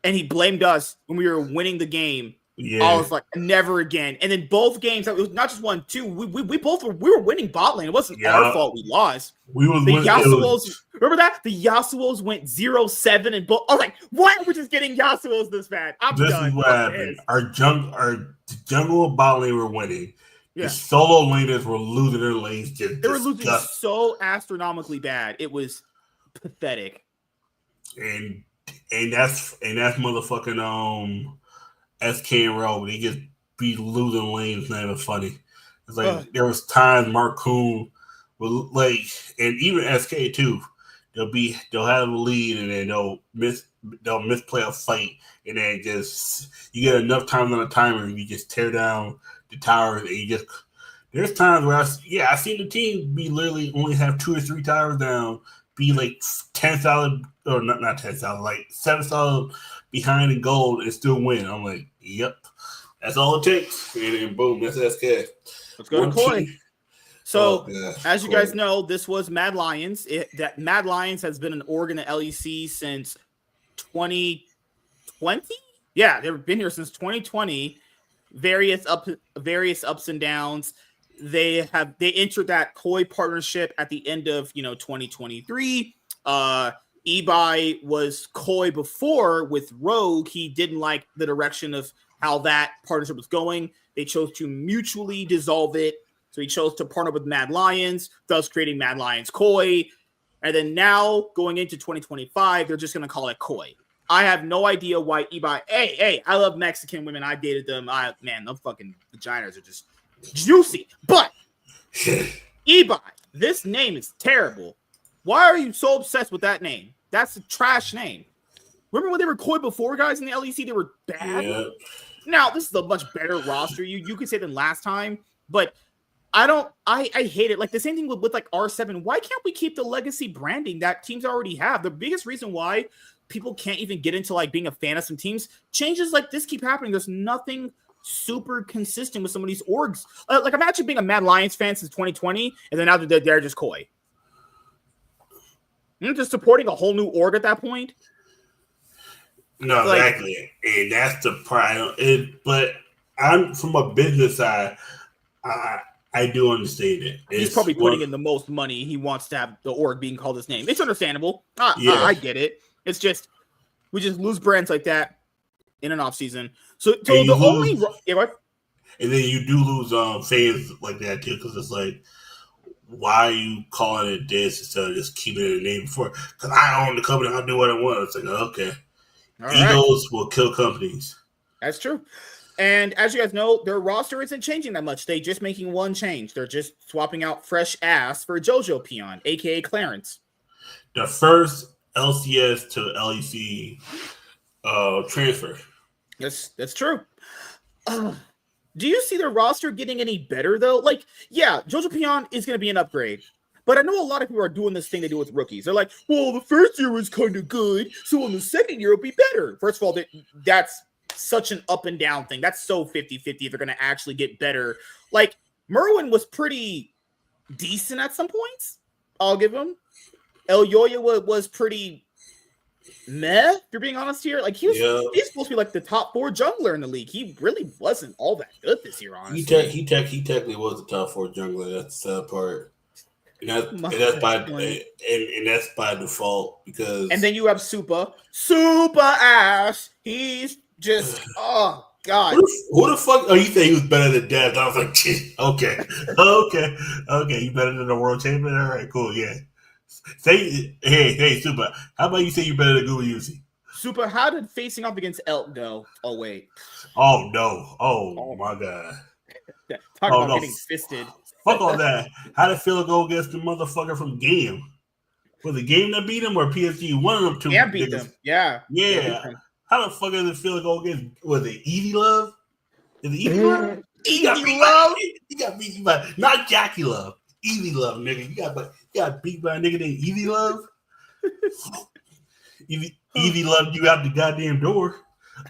Speaker 1: and he blamed us when we were winning the game I was like, never again. And then both games, it was not just 1-2. We both were winning bot lane. It wasn't our fault we lost. Yasuo's, remember that? The Yasuo's went 0-7 and both. I was like, what? We're just getting Yasuo's this bad.
Speaker 2: This
Speaker 1: done.
Speaker 2: Is what happened. Our jungle and bot lane were winning. Yeah. The solo laners were losing their lanes.
Speaker 1: They were losing so astronomically bad. It was pathetic.
Speaker 2: And that's motherfucking SK and Row. They just be losing lanes. Not even funny. It's like there was times Marcoon will and even SK too. They'll have a lead and then they'll misplay a fight and then just you get enough time on a timer and you just tear down the towers and you just. There's times where I've seen the team be literally only have 2 or 3 towers down, be like 10 solid or not 10 solid, like 7 solid behind in gold and still win. I'm like, yep, that's all it takes. And then boom, that's SK.
Speaker 1: Let's go to Koi. So, as you guys know, this was Mad Lions. That Mad Lions has been an org in the LEC since 2020. Yeah, they've been here since 2020. Various ups and downs. They entered that Koi partnership at the end of 2023. Ebai was Koi before with Rogue. He didn't like the direction of how that partnership was going. They chose to mutually dissolve it. So he chose to partner with Mad Lions, thus creating Mad Lions Koi. And then now going into 2025, they're just going to call it Koi. I have no idea why Ebai. Hey, I love Mexican women. I dated them. Man, them fucking vaginas are just juicy. But Ebai, this name is terrible. Why are you so obsessed with that name? That's a trash name. Remember when they were Koi before, guys, in the LEC? They were bad. Yeah. Now, this is a much better roster, you could say, than last time. But I hate it. Like the same thing with like R7. Why can't we keep the legacy branding that teams already have? The biggest reason why people can't even get into like being a fan of some teams, changes like this keep happening. There's nothing super consistent with some of these orgs. Like imagine being a Mad Lions fan since 2020, and then now they're just Koi. You're just supporting a whole new org at that point.
Speaker 2: No, like, exactly, and that's the part. But I'm from a business side. I do understand it.
Speaker 1: He's probably putting in the most money. He wants to have the org being called his name. It's understandable. I get it. It's just we just lose brands like that in an off season. So the only
Speaker 2: and then you do lose fans like that too, because it's like, why are you calling it this instead of just keeping it a name before? Because I own the company, I'll do what I want. It's like, okay, egos will kill companies.
Speaker 1: That's true. And as you guys know, their roster isn't changing that much. They're just making one change. They're just swapping out Fresh Ass for JoJo Peon, a.k.a. Clarence.
Speaker 2: The first LCS to LEC transfer.
Speaker 1: Yes, that's true. Do you see their roster getting any better, though? Like, yeah, JoJo Peon is going to be an upgrade. But I know a lot of people are doing this thing they do with rookies. They're like, well, the first year was kind of good, so in the second year it'll be better. First of all, that's such an up and down thing. That's so 50-50 if they're going to actually get better. Like, Merwin was pretty decent at some points. I'll give him. El Yoya was pretty meh, if you're being honest here. Like, he's supposed to be like the top 4 jungler in the league. He really wasn't all that good this year, honestly.
Speaker 2: He technically was the top 4 jungler. That's the sad part. And that's by default because.
Speaker 1: And then you have Super Ash. He's just God.
Speaker 2: Who the fuck? Oh, you think he was better than Dev? I was like, okay. You better than the world champion? All right, cool, yeah. Say, hey, Super. How about you say you're better than Google Yuzi?
Speaker 1: Super, how did facing off against Elk go? Oh wait.
Speaker 2: Oh no. Oh my God.
Speaker 1: Talk about getting fisted.
Speaker 2: Fuck all that. How did Phil go against the motherfucker from Game? Was it Game that beat him or PSG? One of them two.
Speaker 1: Yeah, beat them. Yeah.
Speaker 2: How the fuck does it feel to go against? Was it Easy Love? Is it Easy Love?
Speaker 1: Easy Love?
Speaker 2: You got beat by not Jackie Love. Easy Love, nigga. You got beat by a nigga named Easy Love. Easy Love, you out the goddamn door.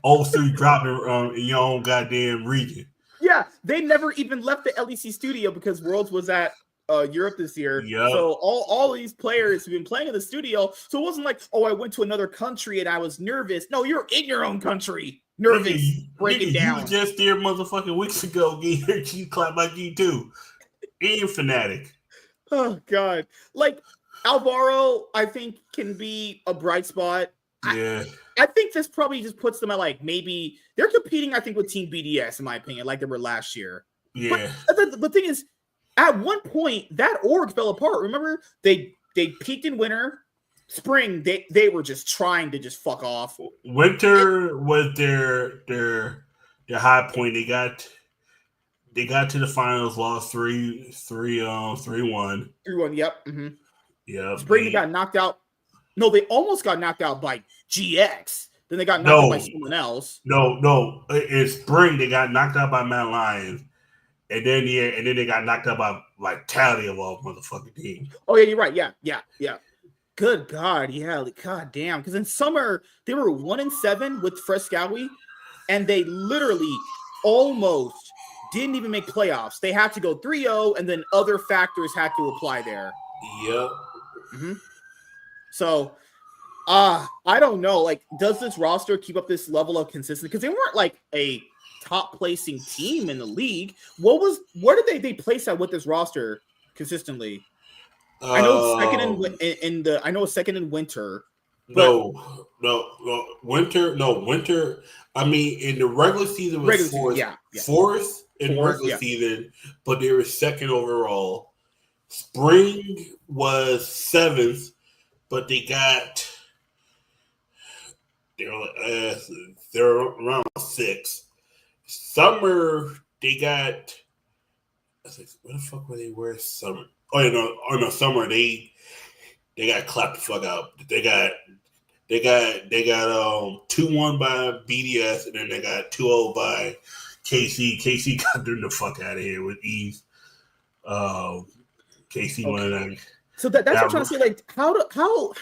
Speaker 2: Also, you dropping in your own goddamn region.
Speaker 1: Yeah, they never even left the LEC studio because Worlds was at Europe this year. Yep. So all these players have been playing in the studio. So it wasn't like, oh, I went to another country and I was nervous. No, you're in your own country. nervous, breaking down.
Speaker 2: You was just there motherfucking weeks ago getting your cheese clapped by G2 and Fnatic.
Speaker 1: Oh, God. Like, Alvaro, I think, can be a bright spot.
Speaker 2: Yeah.
Speaker 1: I think this probably just puts them at, like, maybe they're competing, I think, with Team BDS, in my opinion, like they were last year.
Speaker 2: Yeah.
Speaker 1: But the thing is, at one point, that org fell apart. Remember, they peaked in winter. Spring, they were just trying to just fuck off.
Speaker 2: Winter was their high point. They got to the finals, lost 3-1.
Speaker 1: 3-1, yep. Mm-hmm.
Speaker 2: Yeah.
Speaker 1: Spring, they got knocked out. No, they almost got knocked out by GX. Then they got knocked out by someone else.
Speaker 2: No. In spring, they got knocked out by Mad Lions. And then they got knocked out by like tally of all motherfucking teams.
Speaker 1: Oh, yeah, you're right. Yeah. Good God, yeah, like, God damn. Because in summer, they were 1-7 with Frescowi, and they literally almost didn't even make playoffs. They had to go 3-0, and then other factors had to apply there.
Speaker 2: Yep.
Speaker 1: Mm-hmm. So, I don't know. Like, does this roster keep up this level of consistency? Because they weren't like a top placing team in the league. Where did they place at with this roster consistently? I know it's second in winter.
Speaker 2: No, winter. I mean, in the regular season was fourth in regular season, but they were second overall. Spring was seventh, but they're around six. Summer they got. I was like, where the fuck were they? Where's summer? Summer they got clapped the fuck out. They got 2-1 by BDS, and then they got 2-0 by KC. KC got them the fuck out of here with ease. KC won.
Speaker 1: So that's what I'm trying to say. Like, how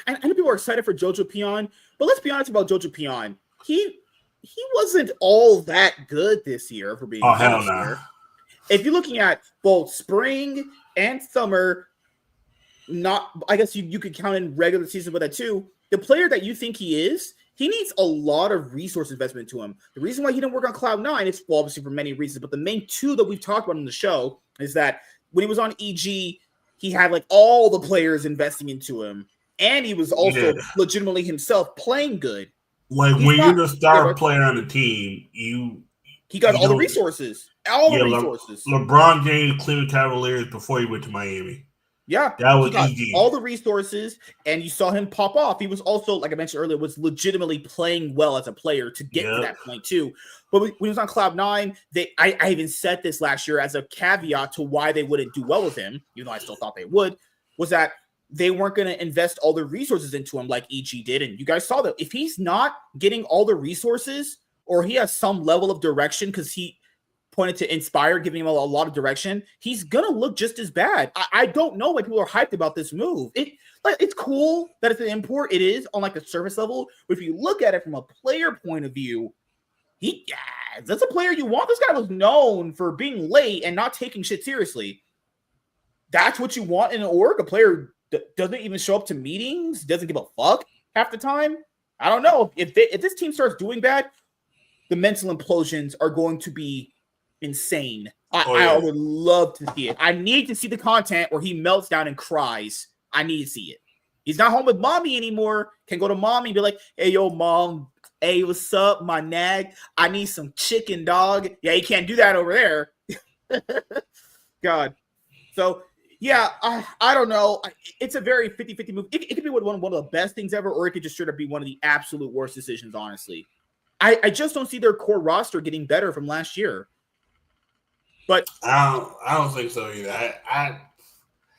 Speaker 1: I know people are excited for Jojo Pion, but let's be honest about Jojo Pion. He wasn't all that good this year for being
Speaker 2: hell no.
Speaker 1: If you're looking at both spring and summer, I guess you could count in regular season with that too. The player that you think he needs a lot of resource investment to him. The reason why he didn't work on Cloud9 is obviously for many reasons, but the main two that we've talked about in the show is that when he was on EG, he had like all the players investing into him, and he was also legitimately himself playing good.
Speaker 2: Like when you're the star player on the team,
Speaker 1: he got all the resources.
Speaker 2: LeBron James, Cleveland Cavaliers before he went to Miami.
Speaker 1: Yeah,
Speaker 2: that was
Speaker 1: easy. All the resources, and you saw him pop off. He was also, like I mentioned earlier, was legitimately playing well as a player to get to that point too. But when he was on Cloud9, I even said this last year as a caveat to why they wouldn't do well with him, even though I still thought they would, was that they weren't going to invest all the resources into him like EG did. And you guys saw that if he's not getting all the resources, or he has some level of direction because he pointed to Inspire, giving him a lot of direction, he's gonna look just as bad. I don't know why people are hyped about this move. It's cool that it's an import. It is on like the surface level, but if you look at it from a player point of view, that's a player you want. This guy was known for being late and not taking shit seriously. That's what you want in an org. A player doesn't even show up to meetings, doesn't give a fuck half the time. I don't know if this team starts doing bad, the mental implosions are going to be insane. I would love to see it. I need to see the content where he melts down and cries. I need to see it. He's not home with mommy anymore. Can go to mommy and be like, hey, yo, mom. Hey, what's up, my nag? I need some chicken, dog. Yeah, he can't do that over there. God. So, yeah, I don't know. It's a very 50-50 move. It could be one of the best things ever, or it could just straight up be one of the absolute worst decisions, honestly. I just don't see their core roster getting better from last year. But
Speaker 2: I don't think so either.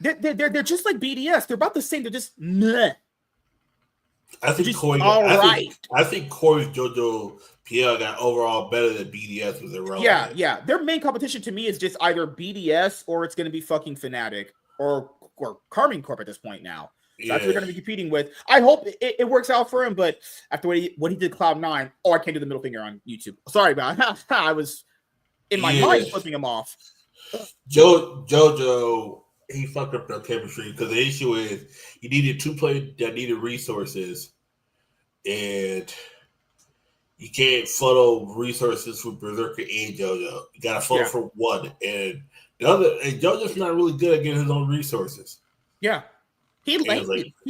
Speaker 1: They're just like BDS. They're about the same. They're just meh.
Speaker 2: I think Corey. I think Corey's JoJo PL got overall better than BDS was irrelevant.
Speaker 1: Yeah. Their main competition to me is just either BDS or it's going to be fucking Fnatic or Carmine Corp at this point now. So that's what they're going to be competing with. I hope it works out for him. But after what he did Cloud9, I can't do the middle finger on YouTube. Sorry about it. I was in my mind flipping him off.
Speaker 2: JoJo, he fucked up their chemistry because the issue is you needed two players that needed resources, and You can't funnel resources for Berserker and JoJo. You gotta funnel for one, and the other. And JoJo's not really good at getting his own resources.
Speaker 1: Yeah, he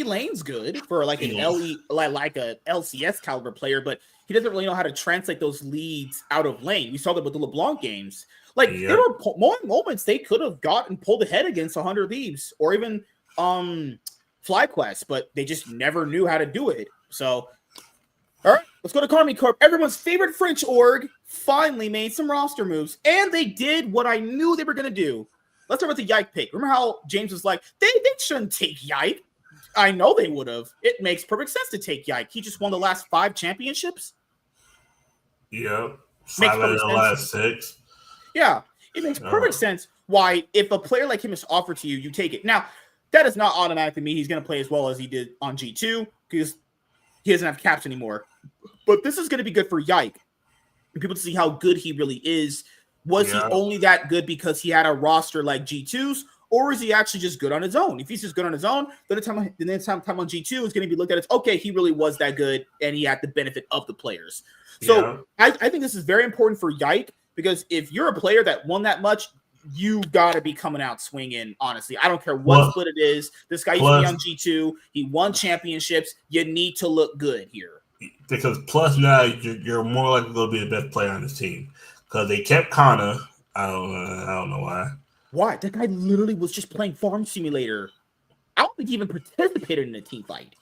Speaker 1: lanes good for like an LE like a LCS caliber player, but he doesn't really know how to translate those leads out of lane. We saw that with the LeBlanc games. Like there were more moments they could have got and pulled ahead against 100 Thieves or even FlyQuest, but they just never knew how to do it. So, all right, let's go to Karmi Corp. Everyone's favorite French org finally made some roster moves, and they did what I knew they were going to do. Let's start with the Yike pick. Remember how James was like, they shouldn't take Yike. I know they would have. It makes perfect sense to take Yike. He just won the last 5 championships.
Speaker 2: Yeah, 5 out of the last 6.
Speaker 1: Yeah, it makes perfect sense why if a player like him is offered to you, you take it. Now, that does not automatically mean he's going to play as well as he did on G2 because he doesn't have caps anymore. But this is going to be good for Yike. And people to see how good he really is. Was he only that good because he had a roster like G2's, or is he actually just good on his own? If he's just good on his own, then the next time on G2 is going to be looked at as, okay, he really was that good, and he had the benefit of the players. So I think this is very important for Yike, because if you're a player that won that much, you got to be coming out swinging, honestly. I don't care what split it is. This guy used to be on G2. He won championships. You need to look good here.
Speaker 2: Because plus now you're more likely to be the best player on this team. Because they kept Kana. I don't know why. Why?
Speaker 1: That guy literally was just playing Farm Simulator. I don't think he even participated in a team fight.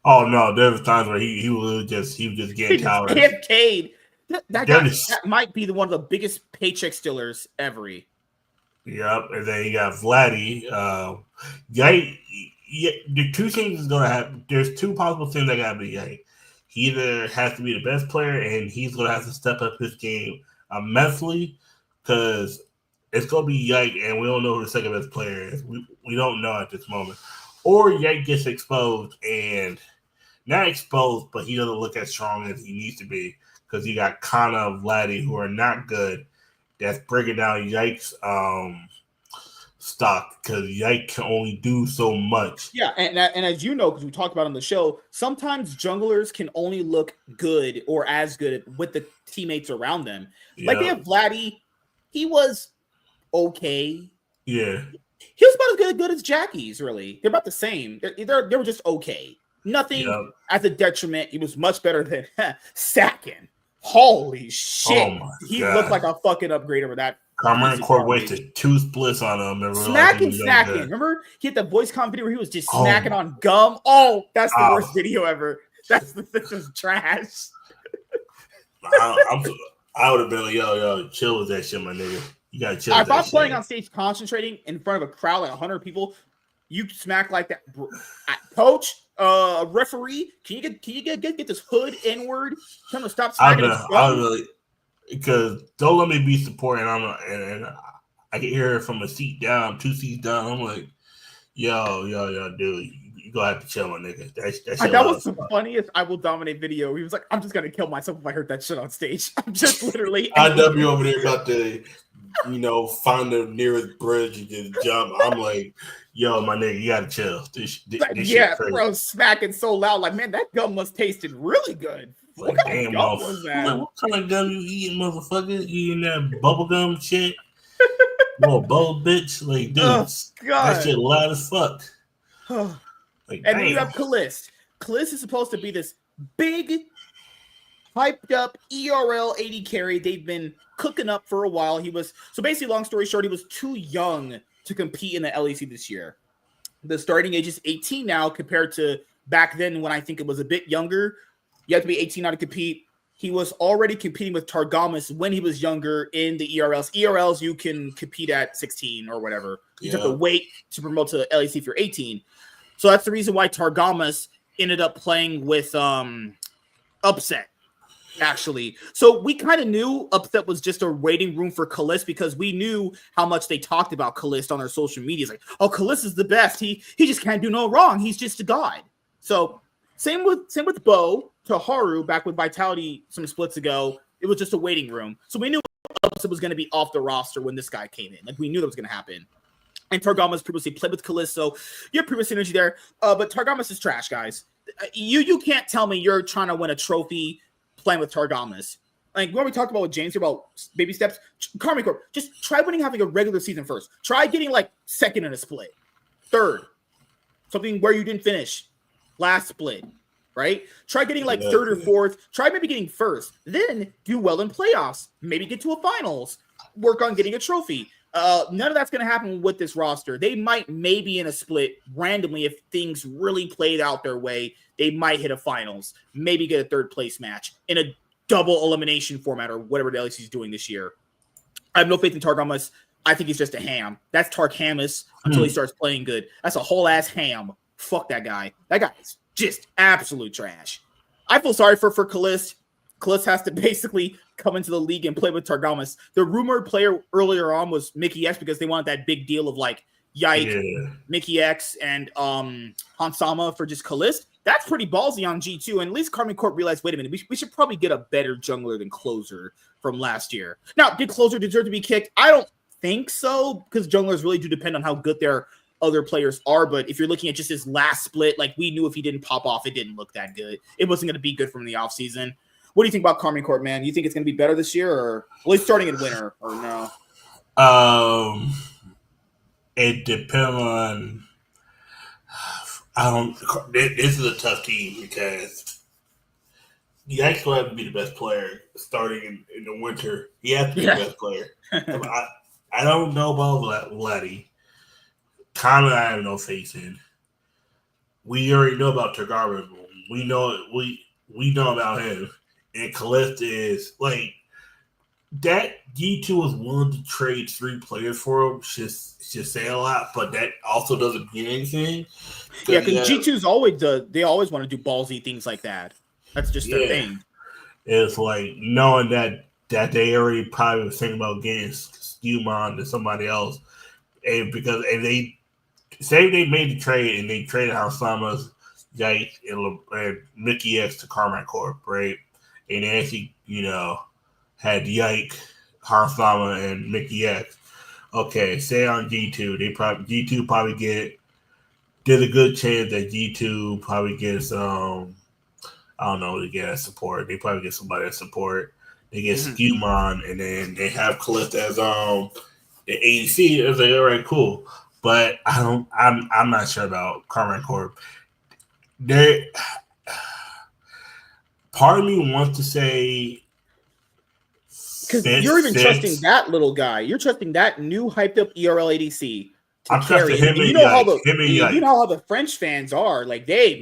Speaker 2: Oh no, there was times where he was just getting cowered.
Speaker 1: AFK'd. That guy that might be one of the biggest paycheck stealers ever.
Speaker 2: Yep, and then you got Vladdy. The 2 things is gonna happen. There's 2 possible things that gotta be Yike. He either has to be the best player, and he's gonna have to step up his game immensely, because it's gonna be Yike, and we don't know who the second best player is. We don't know at this moment. Or Yike gets exposed, and not exposed, but he doesn't look as strong as he needs to be, because you got Kana, Vladdy, who are not good. That's breaking down Yike's stock, because Yike can only do so much.
Speaker 1: Yeah, and as you know, because we talked about on the show, sometimes junglers can only look good or as good with the teammates around them. Like they have Vladdy, he was okay.
Speaker 2: Yeah.
Speaker 1: He was about as good as Jackie's, really. They're about the same. They were just okay. Nothing as a detriment. He was much better than Sakin. Holy shit.
Speaker 2: Oh
Speaker 1: he looked like a fucking upgrade over that.
Speaker 2: Karmi Corp wasted 2 splits on him.
Speaker 1: Smacking. Remember? He had the voice com video where he was just smacking on gum. Oh, that's the worst video ever. This is trash.
Speaker 2: I would have been like, yo, chill with that shit, my nigga. You gotta chill.
Speaker 1: If I'm playing on stage concentrating in front of a crowd like 100 people, you smack like that. Coach, referee, can you get this hood inward? Tell him to stop smacking.
Speaker 2: Because don't let me be supporting. And I can hear it from a seat down, 2 seats down. I'm like, yo, dude, you gonna have to chill, my nigga.
Speaker 1: That was the funniest "I will dominate" video. He was like, "I'm just gonna kill myself if I heard that shit on stage." I'm just literally.
Speaker 2: IW over there about to, find the nearest bridge and just jump. I'm like, yo, my nigga, you gotta chill. This shit crazy.
Speaker 1: Bro, smacking so loud, like, man, that gum must tasted really good.
Speaker 2: What kind of gum was that? What kind of gum you eating, motherfucker? You eating that bubble gum shit? Little bold bitch, like, dude, that shit loud as fuck.
Speaker 1: And then you have Kalist. Kalist is supposed to be this big, hyped up ERL 80 carry. They've been cooking up for a while. So basically, long story short, he was too young to compete in the LEC this year. The starting age is 18 now compared to back then when I think it was a bit younger. You have to be 18 now to compete. He was already competing with Targamas when he was younger in the ERLs. ERLs, you can compete at 16 or whatever. You have to wait to promote to LEC if you're 18. So that's the reason why Targamas ended up playing with Upset, actually. So we kind of knew Upset was just a waiting room for Kalist because we knew how much they talked about Kalist on their social media. It's like, oh, Kalist is the best. He just can't do no wrong. He's just a god. So same with Bo to Haru back with Vitality some splits ago. It was just a waiting room. So we knew Upset was going to be off the roster when this guy came in. Like, we knew that was going to happen. And Targamas previously played with Kalist, so you have previous synergy there. But Targamas is trash, guys. You can't tell me you're trying to win a trophy playing with Targamas. Like when we talked about with James here about baby steps, Karma Corp, just try winning having a regular season first. Try getting like second in a split, third, something where you didn't finish last split, right? Try getting like third or fourth. Try maybe getting first. Then do well in playoffs. Maybe get to a finals. Work on getting a trophy. None of that's going to happen with this roster. They might maybe in a split randomly if things really played out their way. They might hit a finals. Maybe get a third place match in a double elimination format or whatever the LEC is doing this year. I have no faith in Targamas. I think he's just a ham. That's Targamas until he starts playing good. That's a whole ass ham. Fuck that guy. That guy is just absolute trash. I feel sorry for Kalist. Kalist has to basically come into the league and play with Targamas. The rumored player earlier on was Mickey X because they wanted that big deal of like Yike, Mickey X, and Hansama for just Kalist. That's pretty ballsy on G2, and at least Karma Corp realized, wait a minute, we should probably get a better jungler than Closer from last year. Now, did Closer deserve to be kicked? I don't think so, because junglers really do depend on how good their other players are, but if you're looking at just his last split, like we knew if he didn't pop off, it didn't look that good. It wasn't going to be good from the offseason. What do you think about Karma Corp, man? Do you think it's going to be better this year, or at least starting in winter, or no?
Speaker 2: It depends on... This is a tough team because Yikes will have to be the best player starting in the winter. He has to be the best player. I don't know about Vladdy. Kama, I have no faith in. We already know about Targaryen. We know about him. And Kalista is like that. G2 was willing to trade 3 players for him. Should say a lot, but that also doesn't mean anything.
Speaker 1: Yeah, because G2's always they always want to do ballsy things like that. That's just their thing.
Speaker 2: It's like knowing that they already probably was thinking about getting Skewmon to somebody else, and because they say they made the trade and they traded Hansama's Yike and Mickey X to Karma Corp, right? And they actually, had Yike, Hansama, and Mickey X. Okay, say on G2, G2 probably there's a good chance that G2 probably gets I don't know, they get support. They probably get somebody at support. They get Skewmon, and then they have Kalista as the ADC. It's like, all right, cool. But I'm not sure about Karma Corp. Part of me wants to say,
Speaker 1: because you're even trusting that little guy. You're trusting that new hyped up ERL ADC.
Speaker 2: I'm trusting him.
Speaker 1: You know how the French fans are. Like they,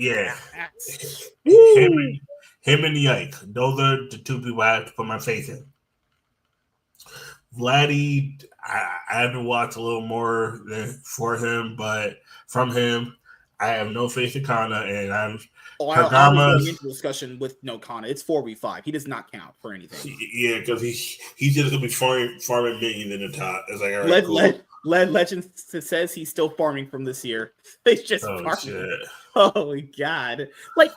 Speaker 2: him and Yike. Those are the 2 people I have to put my faith in. Vladdy, I have to watch a little more for him, but from him, I have no faith in Kana, and I'm.
Speaker 1: I was going into discussion with no Kana. It's 4v5. He does not count for anything.
Speaker 2: Yeah, because he's just gonna be farming minions in the top. It's like, all right, cool.
Speaker 1: Legend says he's still farming from this year. He's just farming. Shit. Oh my god! Like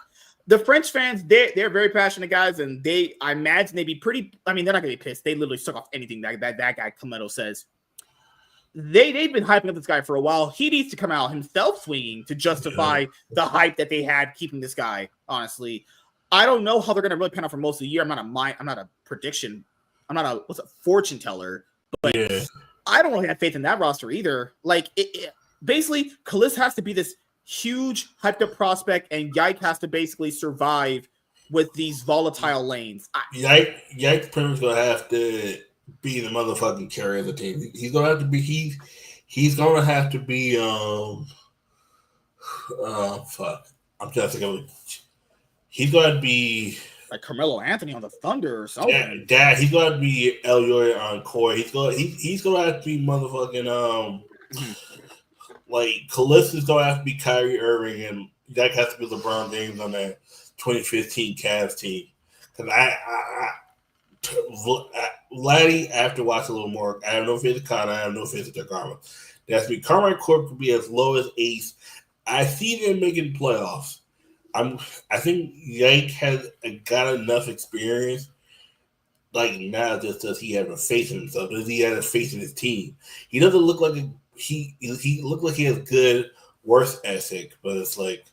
Speaker 1: the French fans, they're very passionate guys, and I imagine they'd be pretty. I mean, they're not gonna be pissed. They literally suck off anything that guy Kameto says. They've been hyping up this guy for a while. He needs to come out himself swinging to justify the hype that they had keeping this guy. Honestly, I don't know how they're gonna really pan out for most of the year. I'm not a prediction. I'm not a fortune teller, but. Yeah. I don't really have faith in that roster either. Like, basically, Kalist has to be this huge, hyped-up prospect, and Yike has to basically survive with these volatile lanes.
Speaker 2: Yike's pretty much going to have to be the motherfucking carrier of the team. He's going to have to be he's going to have to be fuck. I'm just thinking he's going to be
Speaker 1: like Carmelo Anthony on the Thunder or something.
Speaker 2: Yeah, he's going to be Elroy on Core. He's going to have to be motherfucking like Kalista's going to have to be Kyrie Irving, and Yike has to be LeBron James on that 2015 Cavs team. Because Vladdy, after watching a little more, I have no faith in Kana. I have no faith in Karma. That's me. Karma Corp could be as low as Ace. I see them making playoffs. I think Yike has got enough experience. Like now, just does he have a faith in himself? Does he have a faith in his team? He doesn't look like he looks like he has good work ethic, but it's like,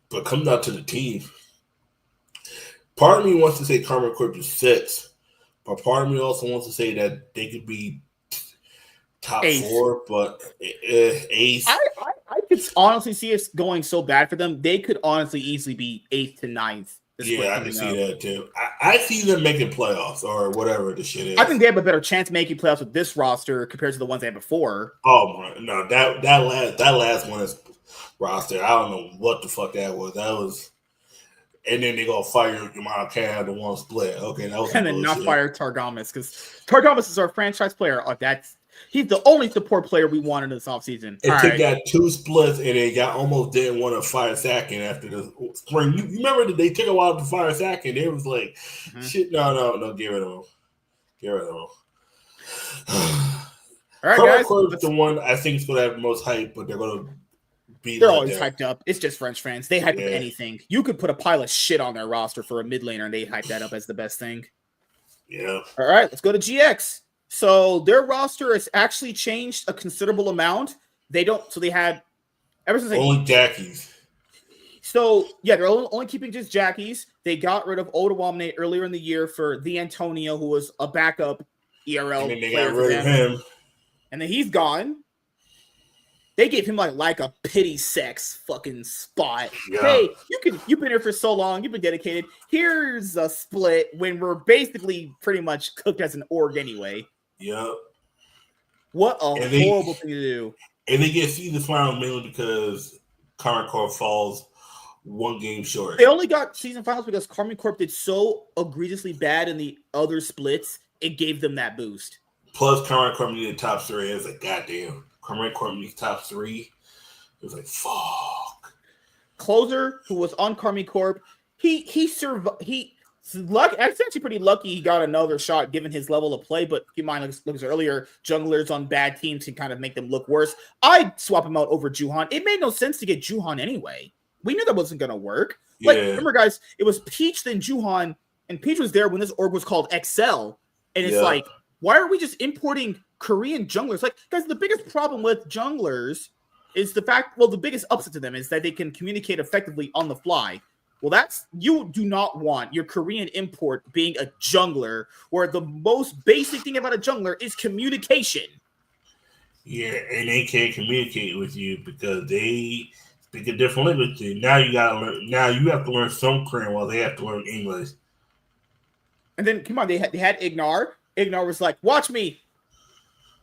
Speaker 2: but comes out to the team. Part of me wants to say Karma Corp is 6, but part of me also wants to say that they could be top
Speaker 1: Ace.
Speaker 2: 4, but Ace.
Speaker 1: I could honestly see us going so bad for them. They could honestly easily be 8th to 9th.
Speaker 2: Yeah, I can see that too. I see them making playoffs or whatever the shit is.
Speaker 1: I think they have a better chance making playoffs with this roster compared to the ones they had before.
Speaker 2: Oh my, no, that last one is roster. I don't know what the fuck that was. That was, and then they gonna fire Jamal Cam the one split. Okay, that was
Speaker 1: and then not fire Targamas because Targamas is our franchise player. He's the only support player we wanted this offseason.
Speaker 2: It got 2 splits, and they almost didn't want to fire Sacken after the spring. You remember that they took a while to fire Sacken? It was like, shit, no, get rid of him. Get rid of him.
Speaker 1: All right, guys.
Speaker 2: Corp's the one I think is going to have the most hype, but they're going to be.
Speaker 1: They're always hyped up. It's just French fans. They hype up anything. You could put a pile of shit on their roster for a mid laner, and they hype that up as the best thing.
Speaker 2: Yeah.
Speaker 1: All right, let's go to GX. So their roster has actually changed a considerable amount. They had ever since
Speaker 2: only Jackies.
Speaker 1: So yeah, they're only keeping just Jackies. They got rid of Odawamne earlier in the year for the Antonio, who was a backup ERL.
Speaker 2: And then they got rid of him.
Speaker 1: And then he's gone. They gave him like a pity sex fucking spot. Yeah. Hey, you've been here for so long, you've been dedicated. Here's a split when we're basically pretty much cooked as an org anyway.
Speaker 2: Yep.
Speaker 1: What a horrible thing to do.
Speaker 2: And they get season finals mainly because Karma Corp falls 1 game short.
Speaker 1: They only got season finals because Karma Corp did so egregiously bad in the other splits, it gave them that boost.
Speaker 2: Plus, Karma Corp needed top 3. It was like, goddamn. Karma Corp needs top 3. It was like, fuck.
Speaker 1: Closer, who was on Karma Corp, he survived. Actually pretty lucky he got another shot given his level of play, but keep in mind, like earlier, junglers on bad teams can kind of make them look worse. I'd swap him out over Juhan. It made no sense to get Juhan anyway. We knew that wasn't going to work. Yeah. Like, remember, guys, it was Peach, then Juhan, and Peach was there when this org was called XL, and it's like, why are we just importing Korean junglers? Like, guys, the biggest problem with junglers is the biggest upset to them is that they can communicate effectively on the fly. Well, you do not want your Korean import being a jungler where the most basic thing about a jungler is communication.
Speaker 2: Yeah, and they can't communicate with you because they speak a different language. Now you gotta learn. Now you have to learn some Korean while they have to learn English.
Speaker 1: And then come on, they had Ignar. Ignar was like, "Watch me,"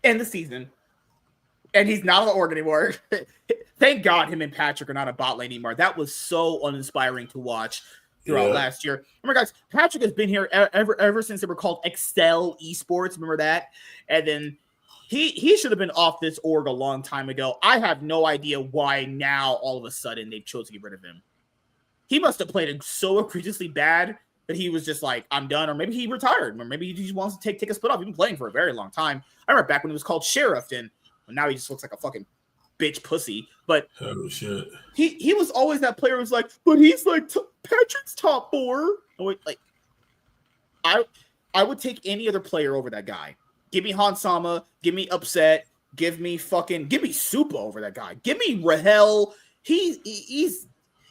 Speaker 1: end the season, and he's not on the org anymore. Thank God him and Patrick are not a bot lane anymore. That was so uninspiring to watch throughout last year. Remember, guys, Patrick has been here ever since they were called Excel Esports. Remember that? And then he should have been off this org a long time ago. I have no idea why now all of a sudden they chose to get rid of him. He must have played it so egregiously bad that he was just like, I'm done. Or maybe he retired. Or maybe he just wants to take a split off. He's been playing for a very long time. I remember back when he was called Sheriff, and now he just looks like a fucking bitch pussy. But
Speaker 2: shit.
Speaker 1: He was always that player who was like, but he's like Patrick's top 4. Like, I would take any other player over that guy. Give me Hansama, give me Upset, give me Supa over that guy. Give me Rahel. He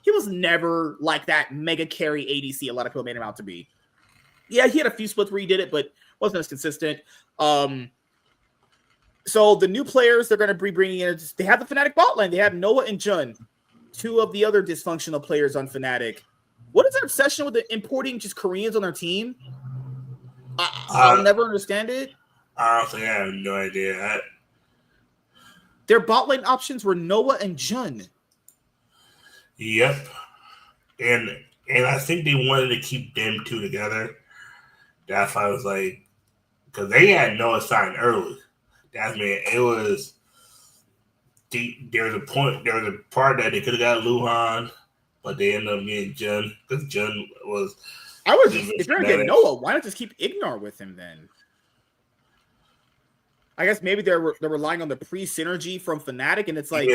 Speaker 1: was never like that mega carry ADC a lot of people made him out to be. Yeah, he had a few splits where he did it, but wasn't as consistent. So the new players they're going to be bringing in, they have the Fnatic bot lane. They have Noah and Jun, 2 of the other dysfunctional players on Fnatic. What is their obsession with importing just Koreans on their team? I'll never understand it.
Speaker 2: Honestly, I have no idea.
Speaker 1: Their bot lane options were Noah and Jun.
Speaker 2: Yep. And I think they wanted to keep them 2 together. That's why I was like, because they had Noah signed early. That's me. It was there was a part that they could have got Luhan, but they ended up getting Jun because Jun was.
Speaker 1: If you're gonna get Noah, why not just keep Ignar with him then? I guess maybe they're relying on the pre-synergy from Fnatic, and it's like,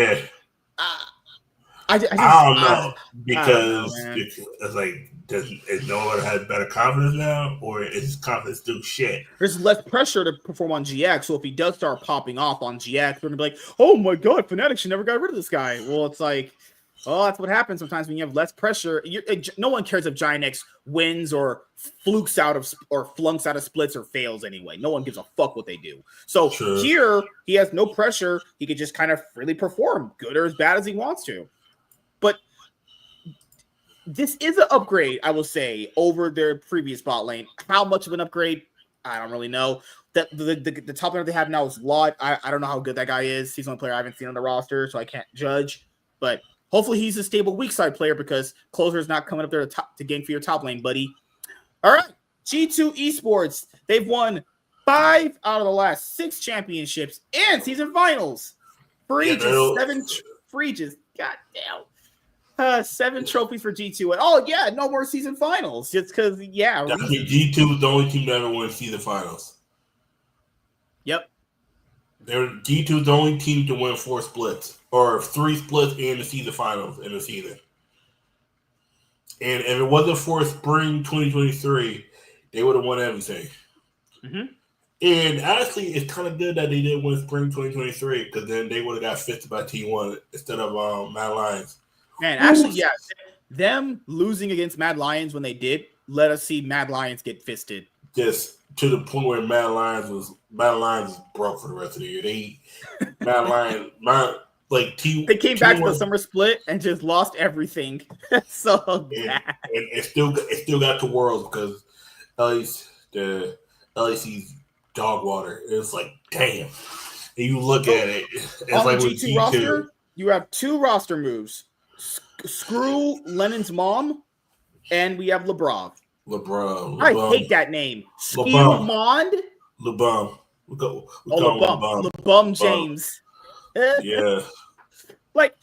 Speaker 1: I don't know
Speaker 2: because it's like, is Noah have better confidence now, or is his confidence still shit?
Speaker 1: There's less pressure to perform on GX, so if he does start popping off on GX, we're gonna be like, oh my god, Fnatic should never got rid of this guy. Well, it's like, Oh, that's what happens sometimes when you have less pressure. No one cares if GiantX wins or flunks out of splits or fails anyway. No one gives a fuck what they do. So here, he has no pressure. He can just kind of freely perform, good or as bad as he wants to. But this is an upgrade, I will say, over their previous bot lane. How much of an upgrade? I don't really know. That the top laner they have now is Lot. I don't know how good that guy is. He's the only player I haven't seen on the roster, so I can't judge. But hopefully he's a stable weak side player because Closer is not coming up there to gank for your top lane, buddy. All right, G2 Esports. They've won 5 out of the last 6 championships and season finals. For ages, 7 for ages. God damn. 7 trophies for G2. And oh yeah, no more season finals. Just because, yeah.
Speaker 2: G2 was the only team that ever won season finals.
Speaker 1: Yep.
Speaker 2: G2 is the only team to win 4 splits. Or 3 splits in the season finals in the season. And if it wasn't for spring 2023, they would have won everything.
Speaker 1: Mm-hmm.
Speaker 2: And actually, it's kind of good that they didn't win spring 2023 because then they would have got fisted by T1 instead of Mad Lions.
Speaker 1: Man, actually, yeah, them losing against Mad Lions when they did let us see Mad Lions get fisted.
Speaker 2: Just to the point where Mad Lions was broke for the rest of the year. They They came back to the summer split and just lost everything. So bad. And it still got to Worlds because at least the LEC's dog water. It's like, damn. And you look at it. It's
Speaker 1: on
Speaker 2: like
Speaker 1: the G2 roster, you have 2 roster moves. Screw Lennon's mom, and we have LeBron. I hate that name. Skewmond?
Speaker 2: LeBron.
Speaker 1: LeBron James.
Speaker 2: Yeah.
Speaker 1: Like,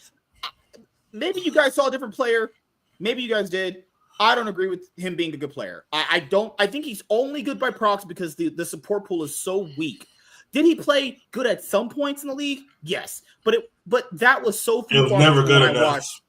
Speaker 1: maybe you guys saw a different player. Maybe you guys did. I don't agree with him being a good player. I think he's only good by proxy because the support pool is so weak. Did he play good at some points in the league? Yes. But that was so few.
Speaker 2: It was never good enough.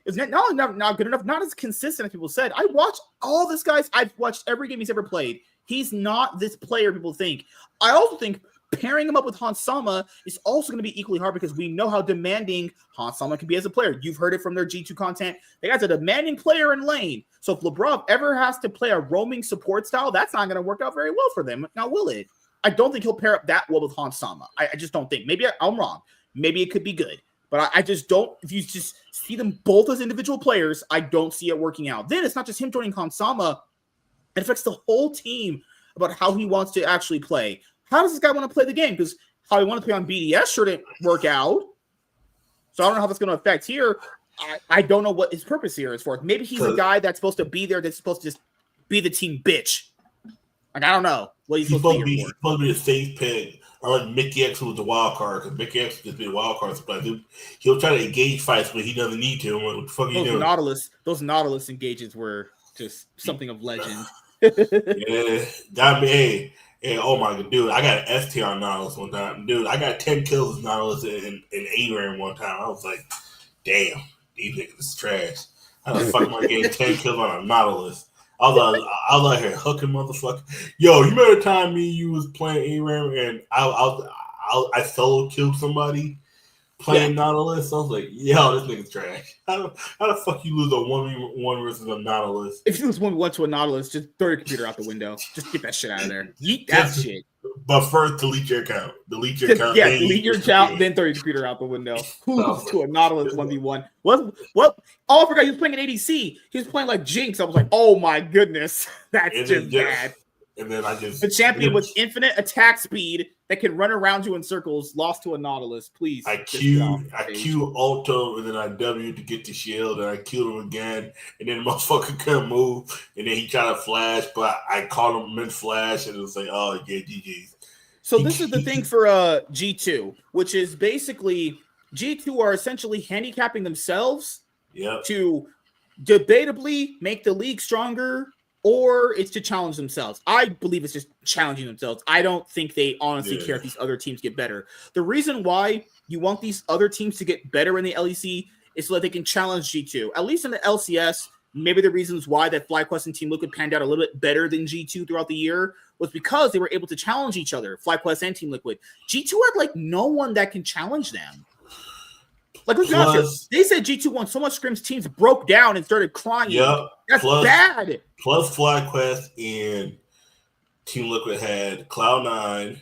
Speaker 1: It's not good enough. Not as consistent as people said. I watched all this guy's. I've watched every game he's ever played. He's not this player people think. I also think pairing him up with Hans Sama is also going to be equally hard because we know how demanding Hans Sama can be as a player. You've heard it from their G2 content. They got a demanding player in lane. So if LeBron ever has to play a roaming support style, that's not going to work out very well for them. Now, will it? I don't think he'll pair up that well with Hans Sama. I just don't think. Maybe I'm wrong. Maybe it could be good. But I just don't. If you just see them both as individual players, I don't see it working out. Then it's not just him joining Hans Sama. It affects the whole team about how he wants to actually play. How does this guy want to play the game? Because how he wanted to play on BDS sure didn't work out. So I don't know how that's going to affect here. I don't know what his purpose here is for. Maybe he's a guy that's supposed to be there, that's supposed to just be the team bitch. Like, I don't know what he's supposed to be here for.
Speaker 2: He's supposed to be a safe pick. I like Mickey X was the wild card because Mickey X just be a wild card supply. He'll try to engage fights, but he doesn't need to. What the fuck are you doing?
Speaker 1: Those Nautilus engages were just something of legend.
Speaker 2: Yeah, got me. Hey, oh my god, dude! I got an ST on Nautilus one time, dude. I got 10 kills with Nautilus in ARAM one time. I was like, damn, these niggas is trash. How the fuck am I getting 10 kills on a Nautilus? I was out here hooking motherfucker. Yo, you remember the time me and you was playing ARAM and I solo killed somebody playing Nautilus? I was like, yo, this nigga's trash. How the fuck you lose a 1v1 versus a Nautilus?
Speaker 1: If you lose 1v1 to a Nautilus, just throw your computer out the window. Just get that shit out of there. Yeet that shit.
Speaker 2: But first, delete your account. Delete your account,
Speaker 1: then throw your computer out the window. Who's to a Nautilus 1v1? What? Oh, I forgot he was playing an ADC. He was playing like Jinx. I was like, oh my goodness. That's just bad.
Speaker 2: And then
Speaker 1: the champion with infinite attack speed that can run around you in circles lost to a Nautilus. Please.
Speaker 2: I Q Alto and then I W to get the shield and I killed him again. And then the motherfucker couldn't move. And then he tried to flash, but I caught him mid flash and it was like, oh yeah, GG's.
Speaker 1: So this is the thing for G2, which is basically G2 are essentially handicapping themselves to debatably make the league stronger. Or it's to challenge themselves. I believe it's just challenging themselves. I don't think they honestly care if these other teams get better. The reason why you want these other teams to get better in the LEC is so that they can challenge G2. At least in the LCS, maybe the reasons why that FlyQuest and Team Liquid panned out a little bit better than G2 throughout the year was because they were able to challenge each other, FlyQuest and Team Liquid. G2 had like no one that can challenge them. Like, let's be honest here. They said G2 won so much scrims, teams broke down and started crying.
Speaker 2: Yep.
Speaker 1: That's bad.
Speaker 2: Plus FlyQuest and Team Liquid had Cloud9,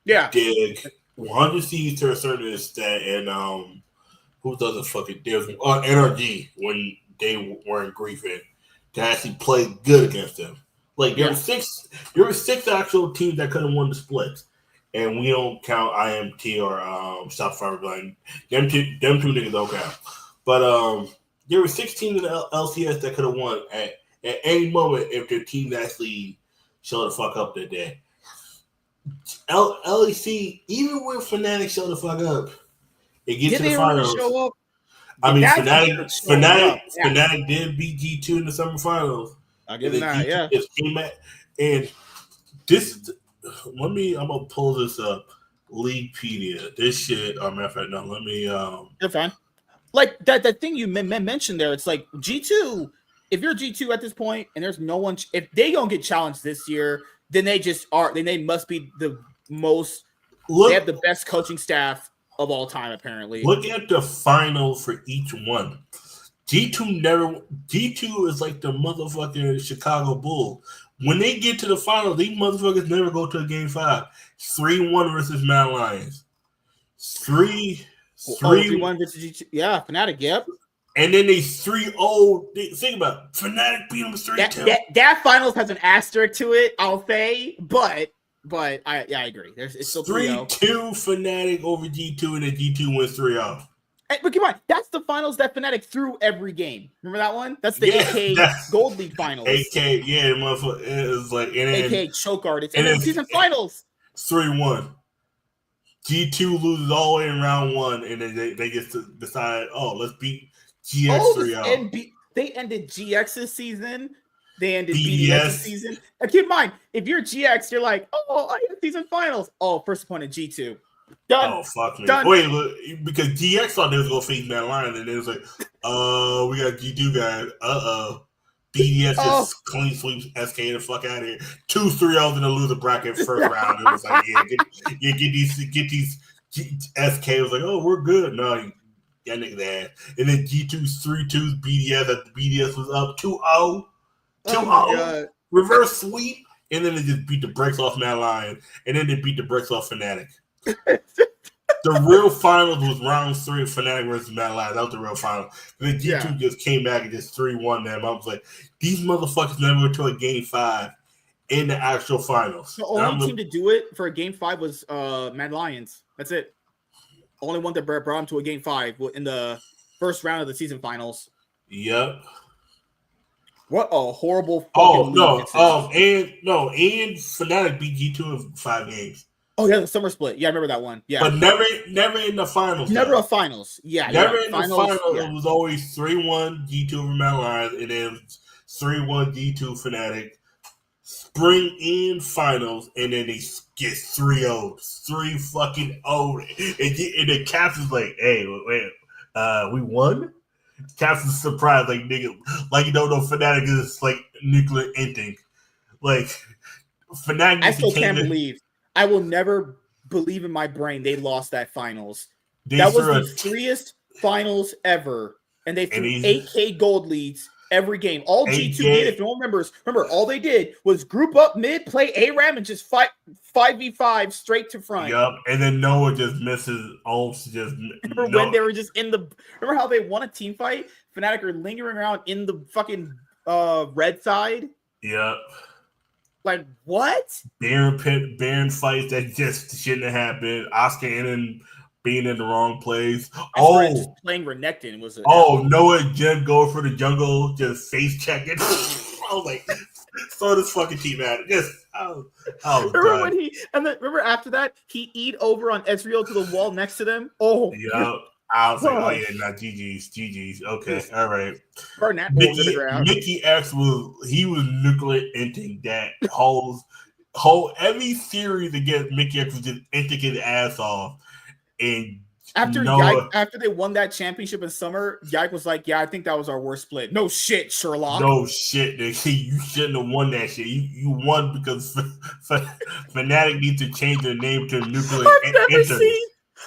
Speaker 2: Dig, 100 Seeds to a certain extent, and who doesn't fucking there's NRG when they weren't griefing to actually play good against them. Like there were six actual teams that could have won the splits. And we don't count IMT or Shopify Blind. Them two niggas don't count. But there were 16 in the LCS that could have won at any moment if their team actually showed the fuck up that day. LEC, even when Fnatic showed the fuck up, it gets to the finals. Show up? I mean, Fnatic did beat G2 in the summer finals.
Speaker 1: I'll give them that,
Speaker 2: and this, I'm gonna pull this up. Leaguepedia. This shit. Matter of fact, no. Let me.
Speaker 1: You're fine. Like that thing you mentioned there. It's like G2. If you're G2 at this point, and there's no one, if they don't get challenged this year, then they just are. Then they must be the most. They have the best coaching staff of all time, apparently.
Speaker 2: Look at the final for each one. G2 is like the motherfucking Chicago Bulls. When they get to the final, these motherfuckers never go to a game 5. 3-1 versus Mad Lions. 3-1
Speaker 1: versus G2. Yeah, Fnatic, yep.
Speaker 2: And then they 3-0. Think about it. Fnatic beat them 3-2.
Speaker 1: That finals has an asterisk to it, I'll say, but I agree. It's still
Speaker 2: 3-2 Fnatic over G2, and then G2 wins 3-0.
Speaker 1: But keep in mind, that's the finals that Fnatic threw every game. Remember that one? That's the AK Gold League finals.
Speaker 2: AK, yeah, motherfucker. It was like
Speaker 1: AK choke artists. And then season finals.
Speaker 2: 3-1. G2 loses all the way in round 1, and then they get to decide, let's beat GX 3-0.
Speaker 1: They ended GX's season. They ended BDS's season. And keep in mind, if you're GX, you're like, I had season finals. First opponent G2. Done.
Speaker 2: Oh, fuck me.
Speaker 1: Done.
Speaker 2: Wait, look, because GX thought they was going to face Mad Lion, and it was like, we got G2 guys. BDS just clean sweeps SK the fuck out of here. 2 3-0s in the loser bracket first round. It was like, get these SK was like, we're good. No, that nigga's ass. And then G2's 3-2s BDS. That BDS was up 2-0. 2-0. Reverse sweep. And then they just beat the brakes off Mad Lion. And then they beat the brakes off Fnatic. The real finals was round 3 of Fnatic versus Mad Lions. That was the real final. And then G2 just came back and just 3-1 them. I was like, these motherfuckers never went to a game 5 in the actual finals.
Speaker 1: The only team to do it for a game 5 was Mad Lions. That's it. Only one that brought them to a game 5 in the first round of the season finals.
Speaker 2: Yep.
Speaker 1: What a horrible fucking
Speaker 2: and Fnatic beat G2 in 5 games.
Speaker 1: Oh, yeah, the summer split. Yeah, I remember that one. Yeah.
Speaker 2: But never in the finals.
Speaker 1: Never a finals. Yeah.
Speaker 2: Never in the finals. Yeah. It was always 3-1 G2 over Mad Lions, and then 3-1 G2 Fnatic. Spring in finals, and then they get 3-0. 3 fucking 0. And the captain's like, hey, wait, we won? Captain's surprised, like, nigga, like you don't know Fnatic is like nuclear ending. Like, Fnatic.
Speaker 1: I still can't believe. I will never believe in my brain they lost that finals. That was the freest finals ever. And they threw 8K gold leads every game. All G2 did, if no one remembers, all they did was group up mid, play ARAM, and just fight 5v5 straight to front.
Speaker 2: Yep. And then Noah just misses
Speaker 1: when they were just in the... Remember how they won a team fight? Fnatic are lingering around in the fucking red side?
Speaker 2: Yep.
Speaker 1: Like, what?
Speaker 2: Baron fights that just shouldn't have happened. Oscar Innan being in the wrong place.
Speaker 1: Just playing Renekton was
Speaker 2: Noah Jen going for the jungle, just face checking. I was like, throw this fucking team at it.
Speaker 1: Remember after that, he eat over on Ezreal to the wall next to them?
Speaker 2: Yeah. I was like, GG's. Okay, all right. Mickey X was nuclear ending that whole every series against Mickey X was just ending his ass off. And
Speaker 1: after they won that championship in summer, Yike was like, I think that was our worst split. No shit, Sherlock.
Speaker 2: No shit, nigga. You shouldn't have won that shit. You won because Fnatic needs to change their name to Nuclear Enter.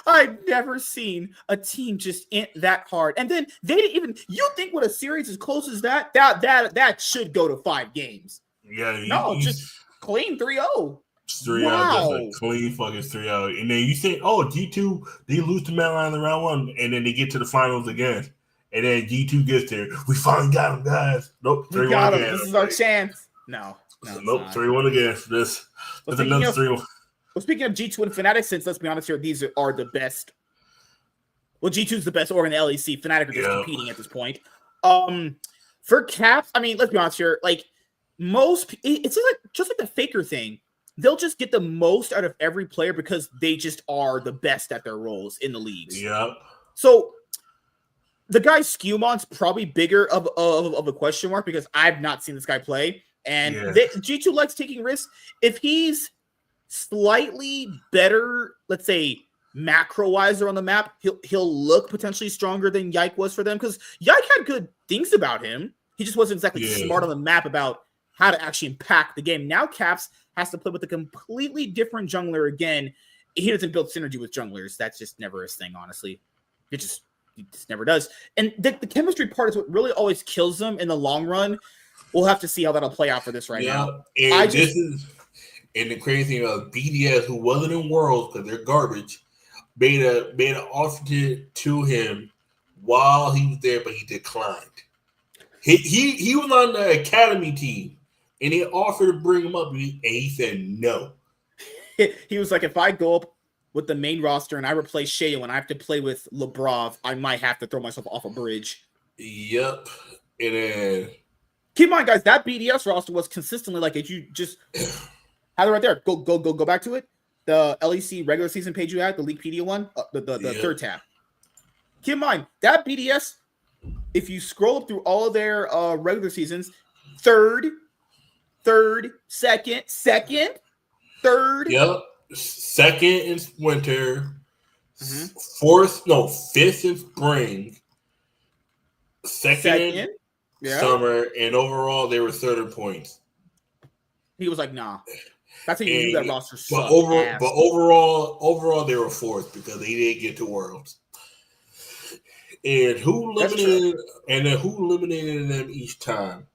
Speaker 1: I've never seen a team just int that hard. And then they didn't even. You think with a series as close as that should go to 5 games?
Speaker 2: Yeah,
Speaker 1: No, just clean 3-0.
Speaker 2: 3-0, just a clean fucking 3-0. And then you think, oh, G2, they lose to Madeline in the round 1, and then they get to the finals again. And then G2 gets there. We finally got them, guys. Nope, 3-1 again.
Speaker 1: This is our chance. No,
Speaker 2: nope, 3-1 again. This is another 3-1.
Speaker 1: Well, speaking of G2 and Fnatic, since let's be honest here, these are the best. Well, G2 is the best org in the LEC. Fnatic are just competing at this point. For Caps, I mean, let's be honest here. Like it's just like the Faker thing. They'll just get the most out of every player because they just are the best at their roles in the leagues.
Speaker 2: Yep.
Speaker 1: So the guy Scumon's probably bigger of a question mark because I've not seen this guy play. And G2 likes taking risks. If he's slightly better, let's say macro-wiser on the map, he'll look potentially stronger than Yike was for them because Yike had good things about him. He just wasn't exactly smart on the map about how to actually impact the game. Now Caps has to play with a completely different jungler again. He doesn't build synergy with junglers. That's just never his thing, honestly. He just never does. And the chemistry part is what really always kills them in the long run. We'll have to see how that'll play out for this now.
Speaker 2: And and the crazy thing about BDS, who wasn't in Worlds because they're garbage, made an offer to him while he was there, but he declined. He was on the academy team, and they offered to bring him up, and he said no.
Speaker 1: He was like, if I go up with the main roster and I replace Shea when I have to play with Lebrov, I might have to throw myself off a bridge.
Speaker 2: Yep. And then
Speaker 1: keep in mind, guys, that BDS roster was consistently like, if you just have it right there. Go back to it. The LEC regular season page you had, the Leaguepedia one, the third tab. Keep in mind, that BDS, if you scroll up through all of their regular seasons, third, second, third.
Speaker 2: Yep. Second in winter, fifth in spring, second summer, and overall they were third in points.
Speaker 1: He was like, nah. That's how you knew that roster sucked.
Speaker 2: But overall they were fourth because they didn't get to Worlds. And who eliminated them each time?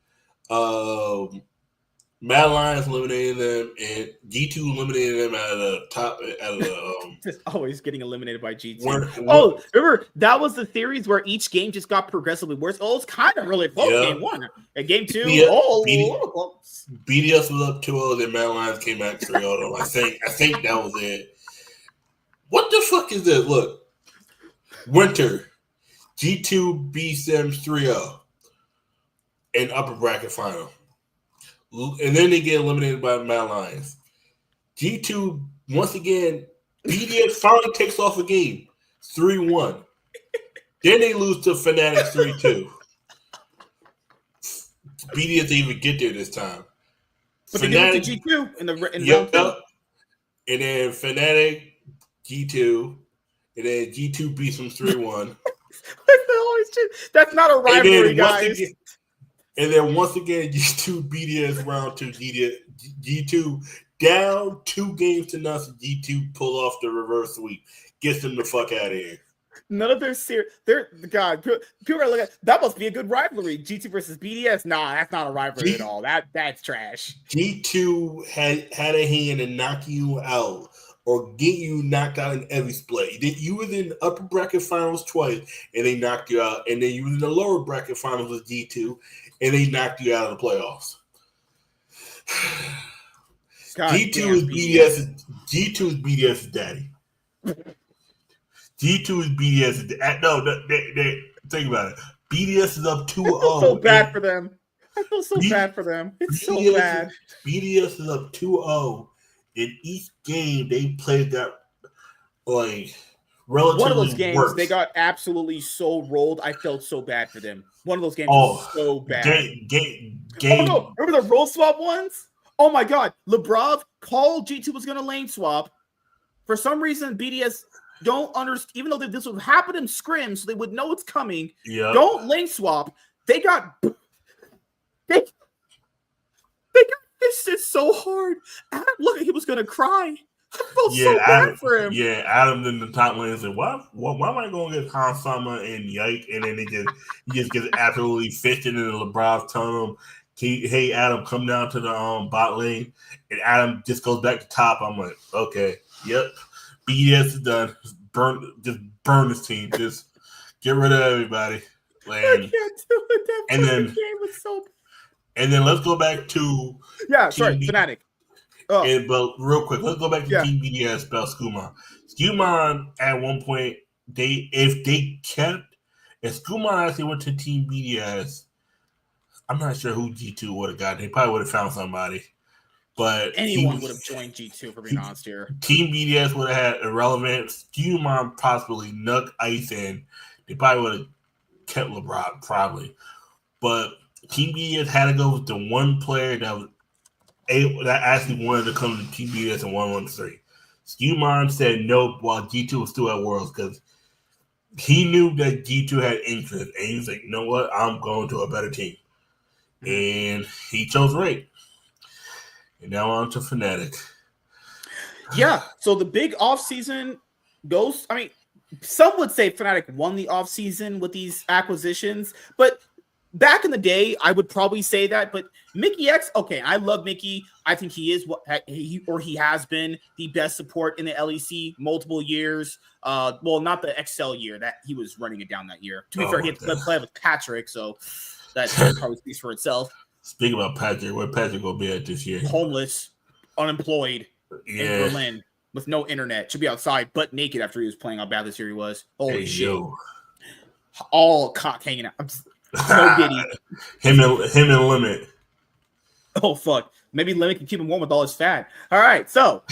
Speaker 2: Mad Lions eliminated them, and G2 eliminated them out of the top.
Speaker 1: Just always getting eliminated by G2. Remember that was the series where each game just got progressively worse. Oh, it's kind of really close. Game 1, and game 2.
Speaker 2: BDS was up 2-0. Then Mad Lions came back 3-0. I think that was it. What the fuck is this? Look, winter. G2 beats them 3-0 in upper bracket final. And then they get eliminated by the Mad Lions. G2, once again, BDS finally takes off a game, 3-1. Then they lose to Fnatic 3-2. BDS didn't even get there this time.
Speaker 1: But Fnatic, they did G2 in round 2.
Speaker 2: And then Fnatic, G2, and then G2 beats them 3-1.
Speaker 1: That's not a rivalry, guys.
Speaker 2: And then once again, G2 BDS round 2. G2 down 2 games to nothing. G2 pull off the reverse sweep. Gets them the fuck out of here.
Speaker 1: None of their series. God, people are looking at that. Must be a good rivalry. G2 versus BDS. Nah, that's not a rivalry at all. That's trash.
Speaker 2: G2 had a hand in knocking you out or get you knocked out in every split. You was in the upper bracket finals twice, and they knocked you out. And then you was in the lower bracket finals with G2, and they knocked you out of the playoffs. G2 is BDS's daddy. G2 is BDS's daddy. No, think about it. BDS is up 2-0.
Speaker 1: I feel so bad for them. I feel so bad for them. It's so bad.
Speaker 2: BDS is up 2-0. In each game, they played that like relatively
Speaker 1: one of those games,
Speaker 2: worse.
Speaker 1: They got absolutely so rolled. I felt so bad for them. One of those games was so bad.
Speaker 2: Game.
Speaker 1: Oh, no. Remember the roll swap ones? Oh, my God. Lebrov called G2 was going to lane swap. For some reason, BDS don't understand, even though this would happen in scrim, so they would know it's coming.
Speaker 2: Yep.
Speaker 1: Don't lane swap. They got this is so hard. Look, he was going to cry. I felt so bad for him.
Speaker 2: Yeah, Adam in the top lane said, why am I going to get Hansama and Yike? And then he just gets absolutely fisted, and LeBron's telling him, hey, Adam, come down to the bot lane. And Adam just goes back to top. I'm like, okay, yep. BDS is done. Just burn this team. Just get rid of everybody.
Speaker 1: I can't do it. That game was so bad.
Speaker 2: And then let's go back to
Speaker 1: Fnatic.
Speaker 2: But real quick, let's go back to Team BDS about Skumon. Skumon at one point, if Skumon actually went to Team BDS, I'm not sure who G2 would have got. They probably would have found somebody. But
Speaker 1: anyone would have joined G2 for being honest here.
Speaker 2: Team BDS would have had irrelevant. Skumon possibly Nook Ice in. They probably would have kept LeBron, probably. But Team BDS had to go with the one player that actually wanted to come to Team BDS in 1-1-3. Skumon said no while G2 was still at Worlds because he knew that G2 had interest. And he was like, you know what? I'm going to a better team. And he chose Raid. And now on to Fnatic.
Speaker 1: Yeah, so the big offseason goes, I mean, some would say Fnatic won the offseason with these acquisitions, but back in the day, I would probably say that. But Mickey X, okay, I love Mickey. I think he is he has been the best support in the LEC multiple years. Well, not the XL year that he was running it down that year. To be fair, he had to play with Patrick, so that probably speaks for itself.
Speaker 2: Speaking about Patrick, where Patrick gonna be at this year?
Speaker 1: Homeless, unemployed in Berlin with no internet. Should be outside, butt naked after he was playing how bad this year he was. Holy shit! Yo. All cock hanging out. No giddy.
Speaker 2: him and Limit.
Speaker 1: Oh fuck! Maybe Limit can keep him warm with all his fat. All right, so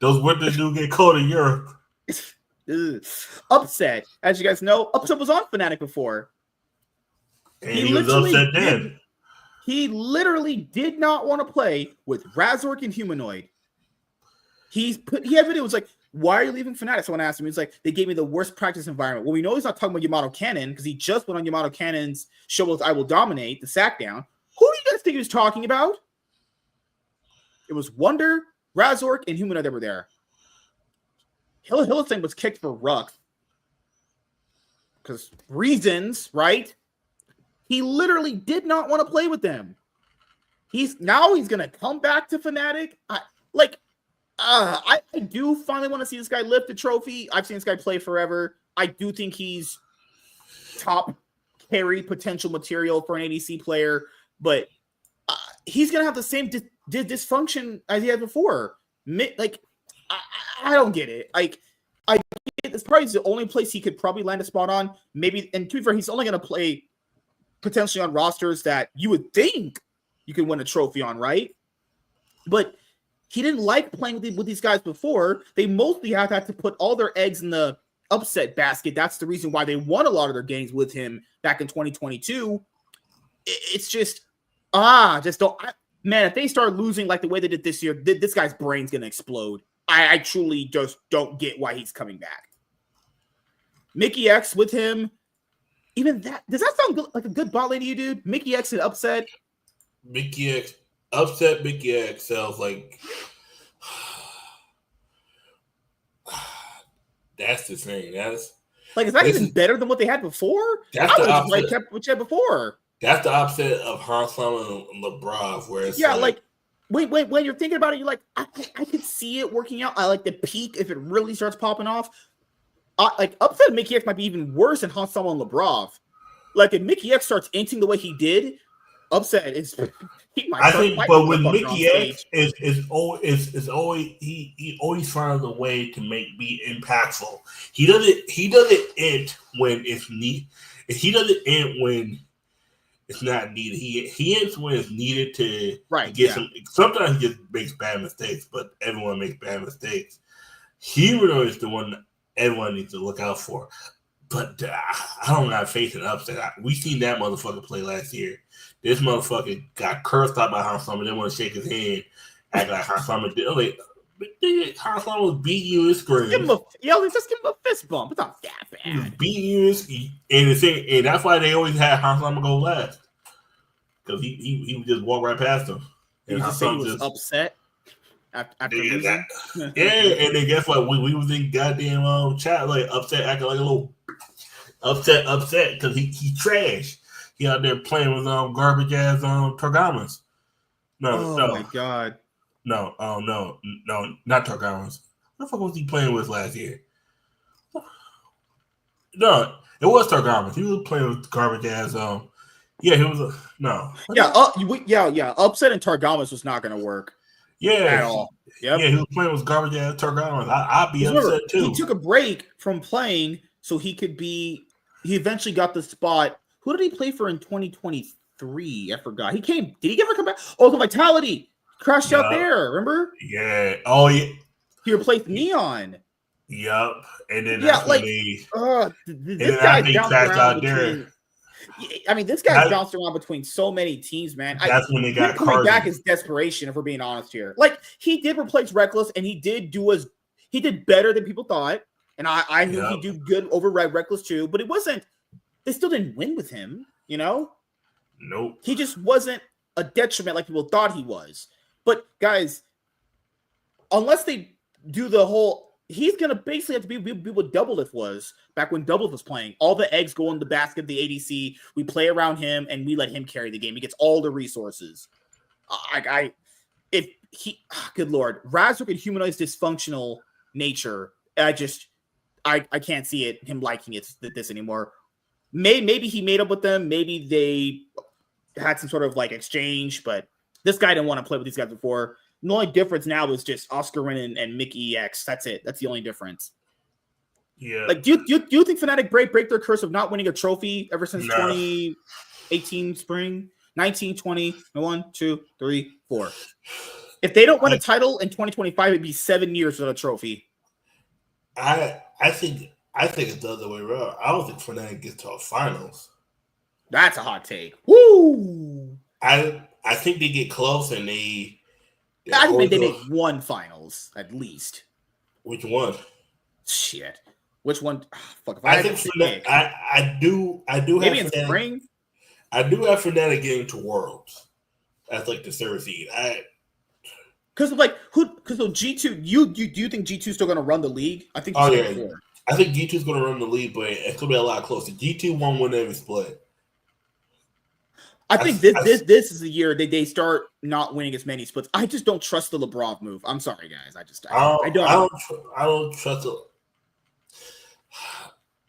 Speaker 2: those winters do get cold in Europe.
Speaker 1: Upset, as you guys know, Upset was on Fnatic before.
Speaker 2: And he was upset then.
Speaker 1: He literally did not want to play with Razork and Humanoid. He had videos like, why are you leaving Fnatic? Someone asked him. He's like, they gave me the worst practice environment. Well, we know he's not talking about Yamato Cannon because he just went on Yamato Cannon's show with I Will Dominate, the sack down. Who do you guys think he was talking about? It was Wonder, Razork, and Humanoid that were there. Hillithing was kicked for Ruck. Because reasons, right? He literally did not want to play with them. He's going to come back to Fnatic. I do finally want to see this guy lift the trophy. I've seen this guy play forever. I do think he's top carry potential material for an ADC player, but he's going to have the same dysfunction as he had before. I don't get it. It's probably the only place he could probably land a spot on. Maybe, and to be fair, he's only going to play potentially on rosters that you would think you could win a trophy on, right? But he didn't like playing with these guys before. They mostly have to put all their eggs in the Upset basket. That's the reason why they won a lot of their games with him back in 2022. It's just, man, if they start losing like the way they did this year, this guy's brain's going to explode. I truly just don't get why he's coming back. Mickey X with him, even that, does that sound good, like a good bot lane to you, dude? Mickey X and Upset?
Speaker 2: Mickey X, Upset Mickey X sounds like that's the thing. That's
Speaker 1: like, is that even better than what they had before?
Speaker 2: That's the opposite.
Speaker 1: Like kept what you had before.
Speaker 2: That's the opposite of Harslam and LeBron, where it's
Speaker 1: when you're thinking about it, you're like, I could see it working out. I like the peak if it really starts popping off. Like Upset Mickey X might be even worse than Hansama and Lebrov. Like if Mickey X starts inting the way he did, Upset is.
Speaker 2: I think, but with Mickey X, is always he always finds a way to be impactful. He doesn't int when it's needed. He doesn't int when it's not needed. He ends when it's needed to get some. Sometimes he just makes bad mistakes, but everyone makes bad mistakes. Humanoid is the one that everyone needs to look out for. But I don't have faith in Upset. We seen that motherfucker play last year. This motherfucker got cursed out by Hansama. Didn't want to shake his hand, act like Hansama did. Like, Hansama was beating you in screams.
Speaker 1: Just give him a fist bump. It's not that bad.
Speaker 2: He was beating you and that's why they always had Hansama go last. Because he would just walk right past him.
Speaker 1: And Hansama was upset. after losing.
Speaker 2: And then guess what? We was in goddamn chat like upset, acting like a little upset because he trash. He out there playing with garbage ass Targamas. No,
Speaker 1: my god.
Speaker 2: No, not Targamas. What the fuck was he playing with last year? No, it was Targamas. He was playing with garbage ass. Yeah, he was. No.
Speaker 1: Yeah. Upset and Targamas was not going to work. At all. Yep.
Speaker 2: Yeah, he was playing with garbage ass Targamas. I'd be upset too.
Speaker 1: He took a break from playing so he could be. He eventually got the spot. Who did he play for in 2023? I forgot. Did he ever come back? Oh, the Vitality crashed out there. Remember?
Speaker 2: Yeah. Oh yeah.
Speaker 1: He replaced Neon.
Speaker 2: Yup. And then
Speaker 1: this guy's bounced around between. I mean, this guy's bounced around between so many teams, man.
Speaker 2: That's when they got
Speaker 1: coming back is desperation, if we're being honest here. Like, he did replace Reckless, and he did better than people thought. And I knew he'd do good over Reckless too, but it wasn't. They still didn't win with him, you know.
Speaker 2: Nope.
Speaker 1: He just wasn't a detriment like people thought he was. But guys, unless they do the whole. He's going to basically have to be what Doublelift was back when Doublelift was playing. All the eggs go in the basket of the ADC. We play around him, and we let him carry the game. He gets all the resources. Good Lord. Razor can humanize dysfunctional nature. I can't see him liking this anymore. Maybe he made up with them. Maybe they had some sort of like exchange, but this guy didn't want to play with these guys before. The only difference now is just Oscar Wren and Mickey EX. That's it. That's the only difference.
Speaker 2: Yeah.
Speaker 1: Like, do you think Fnatic break their curse of not winning a trophy ever since 2018 spring? 19, 20, 1, 2, 3, 4. If they don't win a title in 2025, it'd be 7 years without a trophy.
Speaker 2: I think it's the other way around. I don't think Fnatic gets to a finals.
Speaker 1: That's a hot take. Woo!
Speaker 2: I think they get close and they.
Speaker 1: I think they make one finals at least.
Speaker 2: Which one?
Speaker 1: Shit. Which one? Oh, fuck. If
Speaker 2: I think Fnatic. I do.
Speaker 1: Maybe
Speaker 2: have
Speaker 1: in
Speaker 2: Fnatic,
Speaker 1: spring.
Speaker 2: I do have Fnatic getting to Worlds. That's like the third seed.
Speaker 1: Because G2. Do you think G2 is still going to run the league? I think.
Speaker 2: I think G2 is going to run the league, but it's going to be a lot closer. G2 won't win every split.
Speaker 1: I think this is the year they start not winning as many splits. I just don't trust the Lebrov move. I'm sorry, guys. I don't trust it.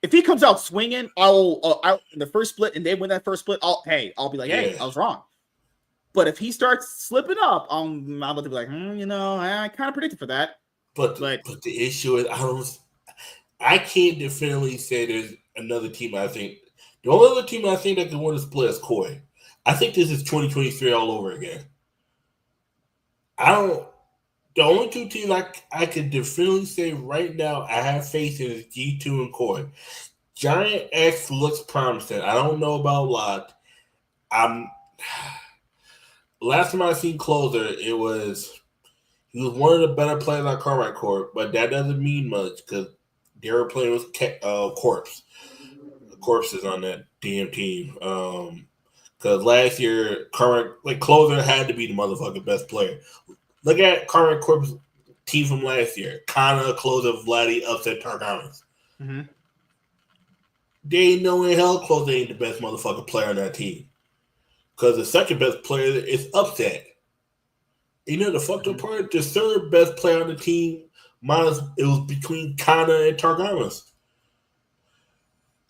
Speaker 1: If he comes out swinging, I'll out in the first split and they win that first split. I'll be like, hey, I was wrong. But if he starts slipping up, I'm about to be like, I kind of predicted for that.
Speaker 2: But the issue is I can't definitively say there's another team. I think the only other team I think that can win a split is Koi. I think this is 2023 all over again. The only two teams I can definitively say right now I have faith in is G2 and Koi. GiantX looks promising. I don't know about Lot. Last time I seen Closer, he was one of the better players on Cartwright Court, but that doesn't mean much because they were playing with Corpse. The Corpse is on that damn team. Because last year, Closer had to be the motherfucking best player. Look at Current Corp's team from last year. Kana, Closer, Vladdy, Upset, Targamas.
Speaker 1: Mm-hmm.
Speaker 2: They ain't no in hell Closer ain't the best motherfucking player on that team. Because the second best player is Upset. You know the fucked up part? The third best player on the team, it was between Kana and Targamas.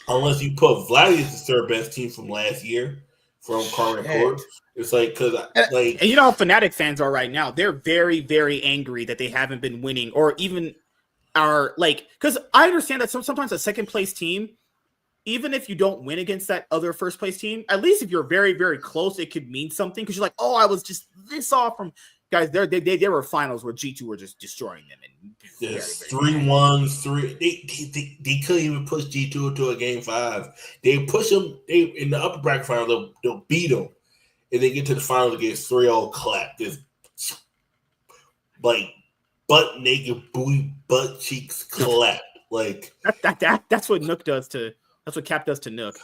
Speaker 2: Unless you put Vladdy as the third best team from last year. From Current Court. It's like, and
Speaker 1: you know how Fnatic fans are right now. They're very, very angry that they haven't been winning, or even are like, because I understand that sometimes a second place team, even if you don't win against that other first place team, at least if you're very, very close, it could mean something. Because you're like, oh, I was just this off from guys. There were finals where G2 were just destroying them. And
Speaker 2: 3-1, 3. They couldn't even push G2 into a game 5. They push them. In the upper bracket final, they'll beat them, and they get to the final against 3-0 clap. Just like butt naked, booty, butt cheeks clap. Like
Speaker 1: that's what Nook does to. That's what Cap does to Nook.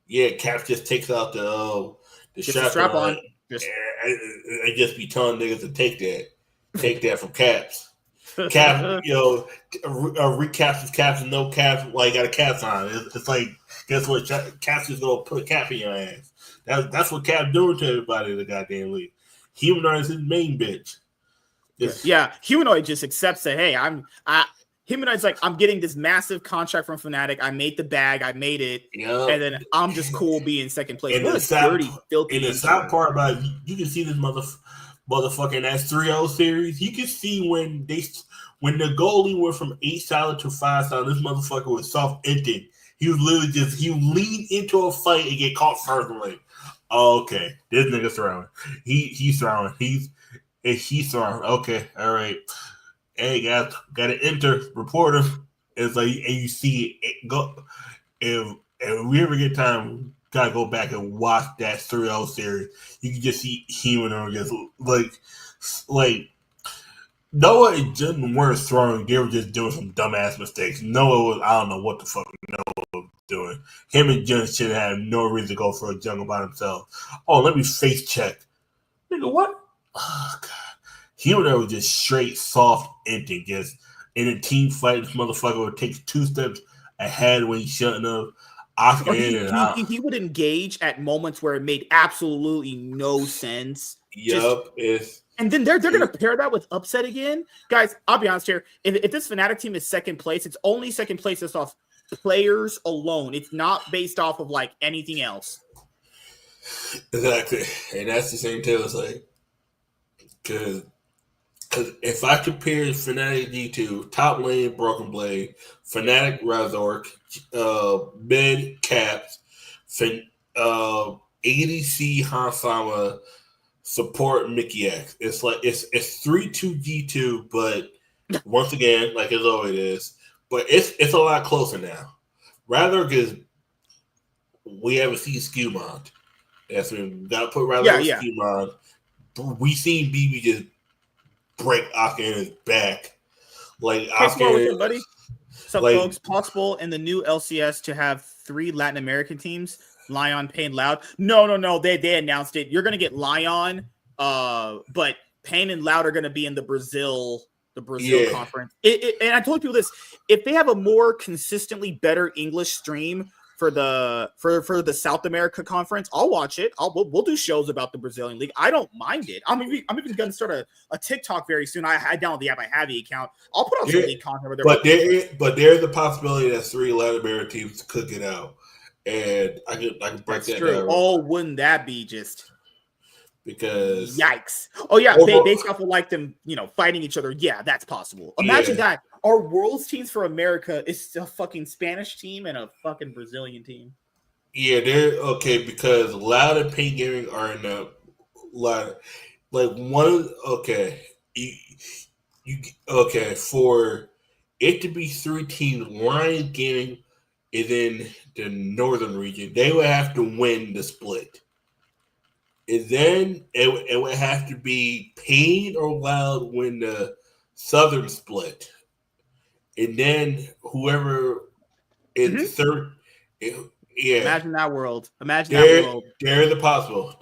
Speaker 2: Yeah, Cap just takes out the strap on. I just be telling niggas to take that. Take that from Caps. Caps, recaps with caps and no caps. Like got a caps on. It's like, guess what? Caps is gonna put a cap in your ass. That's what Cap doing to everybody in the goddamn league. Humanoid is his main bitch.
Speaker 1: Yeah, Humanoid just accepts that. Hey, Humanoid's like, I'm getting this massive contract from Fnatic. I made the bag. I made it.
Speaker 2: Yep.
Speaker 1: And then I'm just cool being second place.
Speaker 2: And
Speaker 1: what
Speaker 2: the sad part about it, you can see this motherfucking S13E16 series. You can see when the goalie went from 8-star to 5-star, this motherfucker was soft-ended. He was literally he leaned into a fight and get caught first. I'm like, oh, okay, this nigga's throwing. He's throwing. He's throwing. Okay, all right. Hey, guys, gotta enter. Reporter. It's like, and you see it go. If we ever get time, gotta go back and watch that 3-0 series. You can just see Human just like Noah and Jim weren't throwing. They were just doing some dumbass mistakes. Noah was, I don't know what the fuck Noah was doing. Him and Jim should have no reason to go for a jungle by themselves. Oh, let me face check. Nigga, what? Oh, God. Human was just straight soft empty. Just in a team fight, this motherfucker would take 2 steps ahead when he shouldn't have. Oscar
Speaker 1: he would engage at moments where it made absolutely no sense.
Speaker 2: Yup.
Speaker 1: And then they're going to pair that with upset again. Guys, I'll be honest here. If this Fnatic team is second place, it's only second place based off players alone. It's not based off of like anything else.
Speaker 2: Exactly. And that's the same too. It's like, because if I compare Fnatic G2, top lane Broken Blade, Fnatic Razork, mid Caps, ADC Hansama, support Mickey X. It's like it's 3-2 G2, but once again, like as always is, but it's a lot closer now. Razork is, we haven't seen Skewmont. That's when we gotta put Razork Skewmont. We seen BB just break Oscar in his back. Like Oscar,
Speaker 1: with it, buddy. What's up, folks? Possible in the new LCS to have 3 Latin American teams: Lion, Pain, Loud. No. They announced it. You're gonna get Lion, but Pain and Loud are gonna be in the Brazil conference. And I told people this: if they have a more consistently better English stream for the South America conference, I'll watch it. We'll do shows about the Brazilian league. I don't mind it. I'm even going to start a TikTok very soon. I download the app. I have the account. I'll put out some league content over
Speaker 2: there. But there's a possibility that 3 Latin American teams could get out, and I can break that down.
Speaker 1: Oh, wouldn't that be just?
Speaker 2: Because
Speaker 1: yikes! Oh yeah, based off of like them, fighting each other. Yeah, that's possible. Imagine that. Our world's teams for America is a fucking Spanish team and a fucking Brazilian team.
Speaker 2: Yeah, they're okay because Loud and Pain Gaming are in a lot. Like one, okay, for it to be 3 teams. Lion Gaming is in the northern region. They would have to win the split. And then it would have to be Pain or Loud win the southern split. And then whoever is third,
Speaker 1: Imagine that world.
Speaker 2: They're the possible.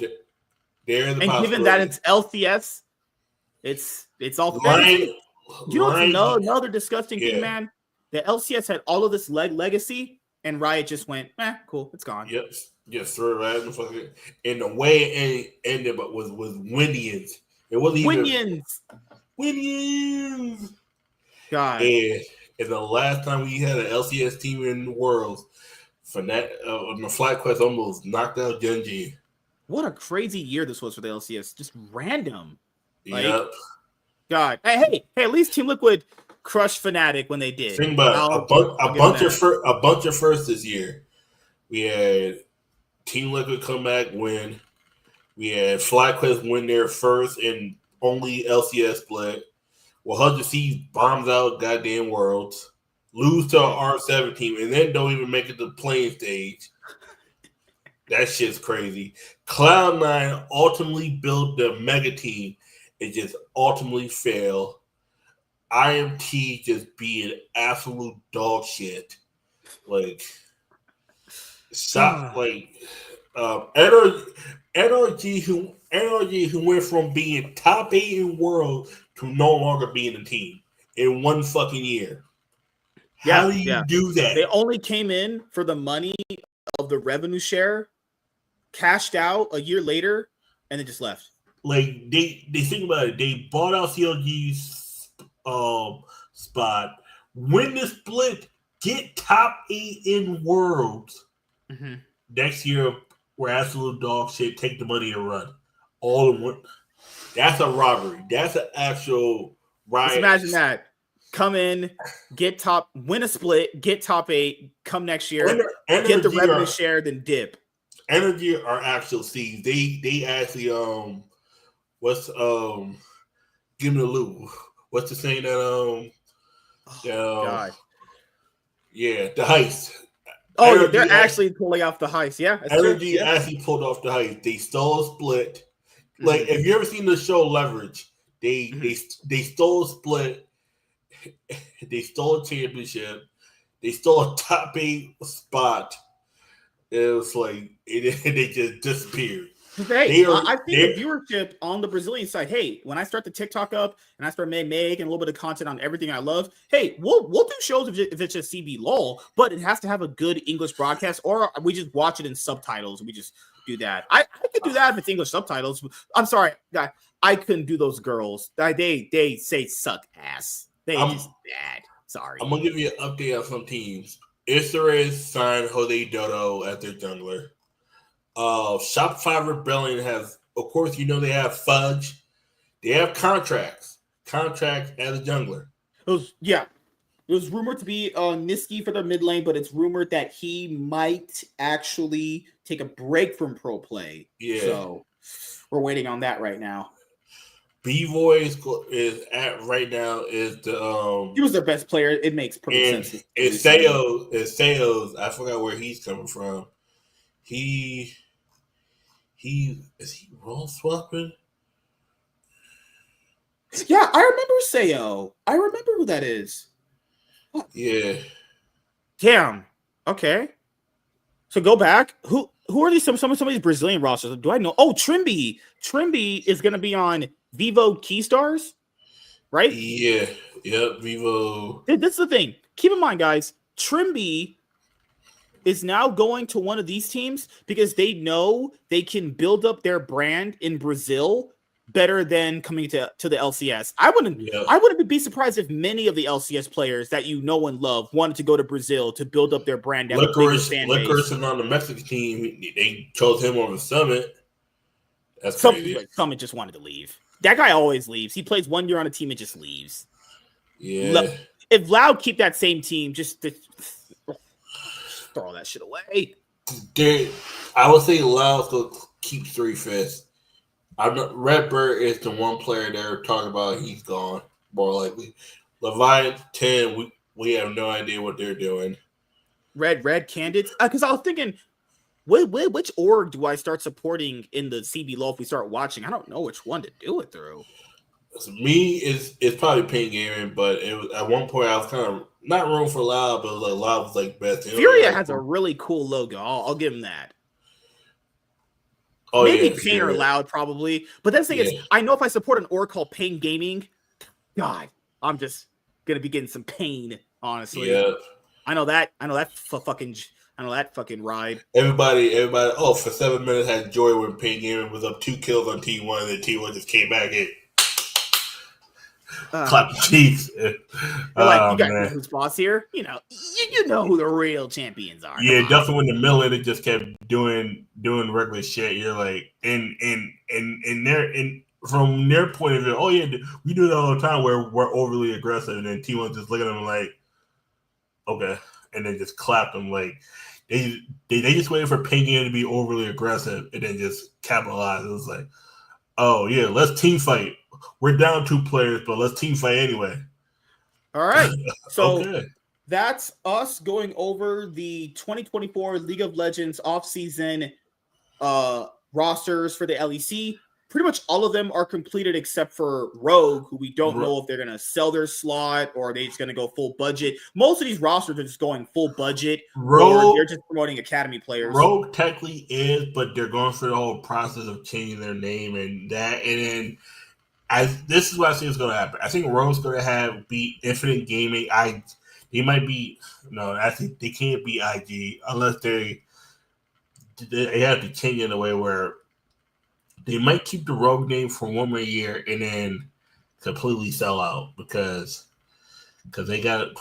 Speaker 2: They're the possible.
Speaker 1: Given that it's LCS, it's all. You know another disgusting thing, man? The LCS had all of this legacy, and Riot just went, cool, it's gone.
Speaker 2: Yep, just threw it right in the fucking. And the way it ended, but was Windians. It wasn't even Windians.
Speaker 1: God.
Speaker 2: And the last time we had an LCS team in the world, FlyQuest almost knocked out Genji.
Speaker 1: What a crazy year this was for the LCS. Just random.
Speaker 2: Yep.
Speaker 1: God. Hey, at least Team Liquid crushed Fnatic when they did.
Speaker 2: Think about a bunch of firsts this year. We had Team Liquid come back win. We had FlyQuest win their first and only LCS split. Well, 100 Seas bombs out goddamn Worlds, lose to an R7 team, and then don't even make it to the playing stage. That shit's crazy. Cloud9 ultimately built the mega team and just ultimately fail. IMT just being absolute dog shit. Like, stop. Like, NRG who went from being top 8 in world to no longer being a team in one fucking year. How do you do that?
Speaker 1: They only came in for the money of the revenue share, cashed out a year later, and then just left.
Speaker 2: Like they think about it. They bought out CLG's spot, win the split, get top 8 in worlds.
Speaker 1: Mm-hmm.
Speaker 2: Next year, we're absolute dog shit. Take the money and run. All in one. That's a robbery. That's an actual riot.
Speaker 1: Just imagine that. Come in, win a split, get top 8, come next year, get the revenue share, then dip.
Speaker 2: Energy are actual C's. They actually give me a loop. What's the saying that
Speaker 1: God.
Speaker 2: Yeah, the heist.
Speaker 1: Oh, Energy they're actually pulling off the heist. Yeah,
Speaker 2: Energy actually pulled off the heist. They stole a split. Like, if you ever seen the show Leverage, they stole a split. They stole a championship. They stole a top 8 spot. It was like they just disappeared.
Speaker 1: Hey, I think the viewership on the Brazilian side. Hey, when I start the TikTok up and I start making a little bit of content on everything I love, hey, we'll do shows if it's just CB LOL, but it has to have a good English broadcast, or we just watch it in subtitles. We just do that. I could do that if it's English subtitles. I'm sorry, guy, I couldn't do those girls. They say suck ass. They just bad. Sorry.
Speaker 2: I'm gonna give you an update on some teams. Isra signed Jose Dodo as their jungler. Shopify Rebellion has, of course, they have Fudge. They have contracts as a jungler.
Speaker 1: It was rumored to be Niski for the mid lane, but it's rumored that he might actually take a break from pro play.
Speaker 2: Yeah.
Speaker 1: So we're waiting on that right now.
Speaker 2: B-Voice is at right now is the
Speaker 1: he was their best player. It makes perfect sense.
Speaker 2: It's sales. I forgot where he's coming from. Is he role swapping?
Speaker 1: Yeah, I remember Sayo. I remember who that is.
Speaker 2: Yeah.
Speaker 1: Damn. Okay. So go back. Who are these? Some of these Brazilian rosters. Do I know? Oh, Trimby. Trimby is going to be on Vivo Keystars, right?
Speaker 2: Yeah. Yep. Vivo.
Speaker 1: That's the thing. Keep in mind, guys. Trimby is now going to one of these teams because they know they can build up their brand in Brazil better than coming to the LCS. I wouldn't be surprised if many of the LCS players that you know and love wanted to go to Brazil to build up their brand.
Speaker 2: Licorice on the Mexican team, they chose him over Summit. That's crazy.
Speaker 1: Summit just wanted to leave. That guy always leaves. He plays 1 year on a team and just leaves.
Speaker 2: Yeah.
Speaker 1: If Loud keep that same team, just throw all that shit away.
Speaker 2: I would say Loud will keep 3/5. Redbird is the one player they're talking about. He's gone, more likely. Leviathan, we have no idea what they're doing.
Speaker 1: Red Candidates? Because I was thinking, which org do I start supporting in the CB LoL if we start watching? I don't know which one to do it through.
Speaker 2: So me, it's probably Pain Gaming, but it was, at one point I was kind of not rooting for Loud, but Loud was like best.
Speaker 1: Furia has a really cool logo. I'll give him that.
Speaker 2: Oh,
Speaker 1: maybe Pain or Loud, probably. But that's the thing is, I know if I support an org called Pain Gaming, God, I'm just gonna be getting some pain. Honestly,
Speaker 2: yeah.
Speaker 1: I know that fucking ride.
Speaker 2: Everybody. Oh, for 7 minutes had joy when Pain Gaming was up 2 kills on T1, and then T1 just came back and clap the cheeks.
Speaker 1: You got who's boss here? You know who the real champions are.
Speaker 2: Yeah, definitely when the middle it just kept doing regular shit. You're like, from their point of view, oh yeah, we do that all the time where we're overly aggressive, and then T1 just look at them like, okay, and then just clap them like they just waited for Pingy to be overly aggressive and then just capitalize. It was like, oh yeah, let's team fight. We're down 2 players, but let's team fight anyway.
Speaker 1: All right. So that's us going over the 2024 League of Legends offseason rosters for the LEC. pretty much all of them are completed except for Rogue, who we don't know if they're going to sell their slot or they're just going to go full budget. Most of these rosters are just going full budget, or they're just promoting academy players.
Speaker 2: Rogue technically is, but they're going through the whole process of changing their name and that. And then this is what I think is going to happen. I think Rogue's going to be Infinite Gaming. They might be I think they can't be IG unless they have to change it in a way where they might keep the Rogue name for 1 more year and then completely sell out because they got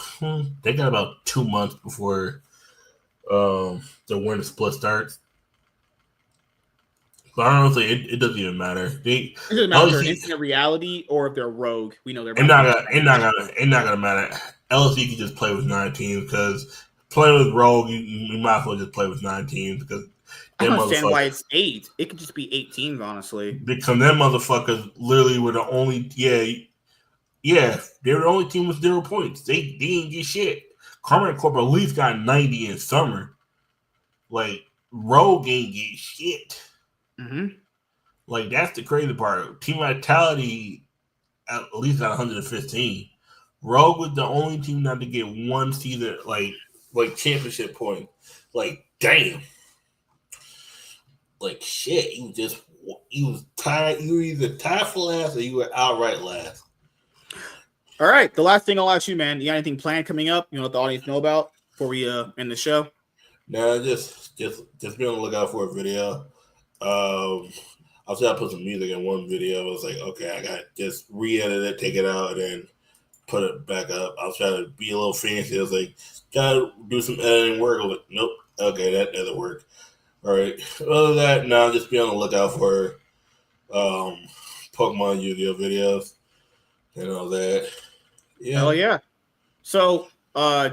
Speaker 2: about 2 months before the winter split starts. But I don't know if it doesn't even matter.
Speaker 1: It doesn't matter if they're Infinite Reality or if they're Rogue. We know they're
Speaker 2: not gonna matter. LSE can just play with 9 teams because playing with Rogue, you might as well just play with 9 teams because
Speaker 1: I don't understand why it's 8. It could just be 8 teams, honestly.
Speaker 2: Because them motherfuckers literally were the only they were the only team with 0 points. They didn't get shit. Karma Corp at least got 90 in summer. Like Rogue ain't get shit.
Speaker 1: Mm-hmm.
Speaker 2: Like that's the crazy part. Team Vitality at least got 115. Rogue was the only team not to get 1 season like championship point. Like damn. Like shit, you was tied. You were either tied for last or you were outright last.
Speaker 1: All right, the last thing I'll ask you, man. You got anything planned coming up? You know, let the audience know about before we end the show.
Speaker 2: No, just be on the lookout for a video. I'll try to put some music in one video. I was like, okay, I got just re-edit it, take it out, and then put it back up. I'll try to be a little fancy. I was like, gotta do some editing work. I was like, nope, okay, that doesn't work. All right. Other than that, now just be on the lookout for Pokemon Yu-Gi-Oh videos and all that. Yeah.
Speaker 1: Hell yeah. So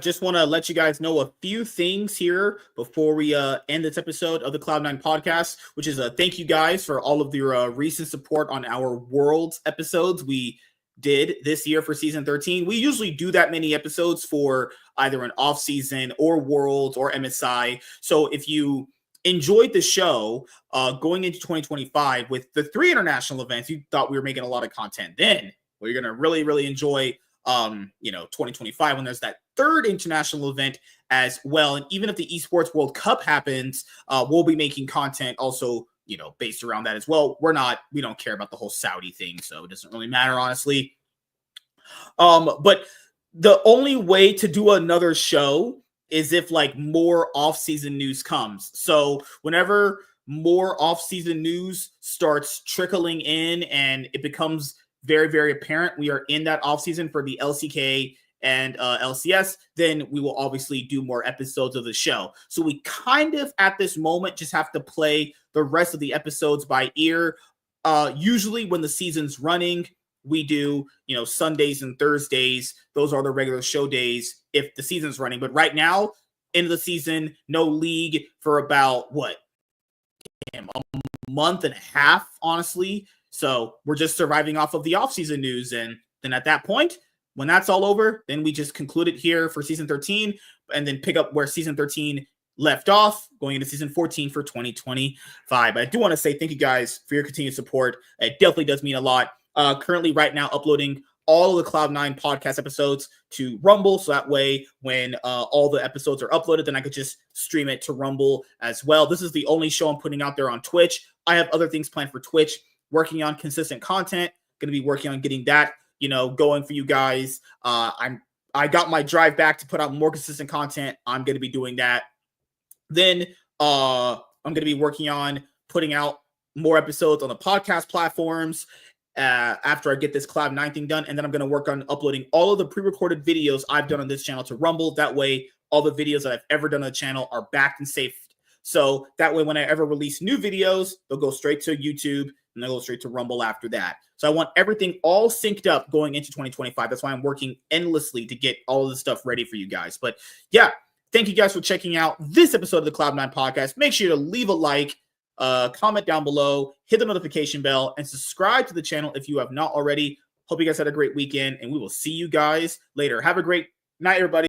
Speaker 1: just want to let you guys know a few things here before we end this episode of the Cloud9 podcast, which is a thank you guys for all of your recent support on our Worlds episodes we did this year for season 13. We usually do that many episodes for either an off-season or Worlds or MSI. So if you enjoyed the show going into 2025 with the 3 international events, you thought we were making a lot of content then. Well, you're going to really, really enjoy 2025 when there's that 3rd international event as well. And even if the Esports World Cup happens, we'll be making content also, based around that as well. We don't care about the whole Saudi thing, so it doesn't really matter, honestly. But the only way to do another show is if more off-season news comes. So whenever more off-season news starts trickling in and it becomes very, very apparent we are in that off-season for the LCK and LCS, then we will obviously do more episodes of the show. So we kind of, at this moment, just have to play the rest of the episodes by ear. Usually when the season's running, we do, Sundays and Thursdays. Those are the regular show days if the season's running. But right now, end of the season, no league for about, a month and a half, honestly. So we're just surviving off of the off-season news. And then at that point, when that's all over, then we just conclude it here for season 13 and then pick up where season 13 left off going into season 14 for 2025. But I do want to say thank you guys for your continued support. It definitely does mean a lot. Currently right now uploading all of the Cloud9 podcast episodes to Rumble. So that way when all the episodes are uploaded, then I could just stream it to Rumble as well. This is the only show I'm putting out there on Twitch. I have other things planned for Twitch, working on consistent content, going to be working on getting that, going for you guys. I got my drive back to put out more consistent content. I'm going to be doing that. Then I'm going to be working on putting out more episodes on the podcast platforms after I get this Cloud9 thing done. And then I'm going to work on uploading all of the pre-recorded videos I've done on this channel to Rumble. That way, all the videos that I've ever done on the channel are backed and safe. So that way, when I ever release new videos, they'll go straight to YouTube and they'll go straight to Rumble after that. So I want everything all synced up going into 2025. That's why I'm working endlessly to get all of this stuff ready for you guys. But yeah, thank you guys for checking out this episode of the Cloud9 podcast. Make sure to leave a like, comment down below, hit the notification bell, and subscribe to the channel if you have not already. Hope you guys had a great weekend, and we will see you guys later. Have a great night, everybody.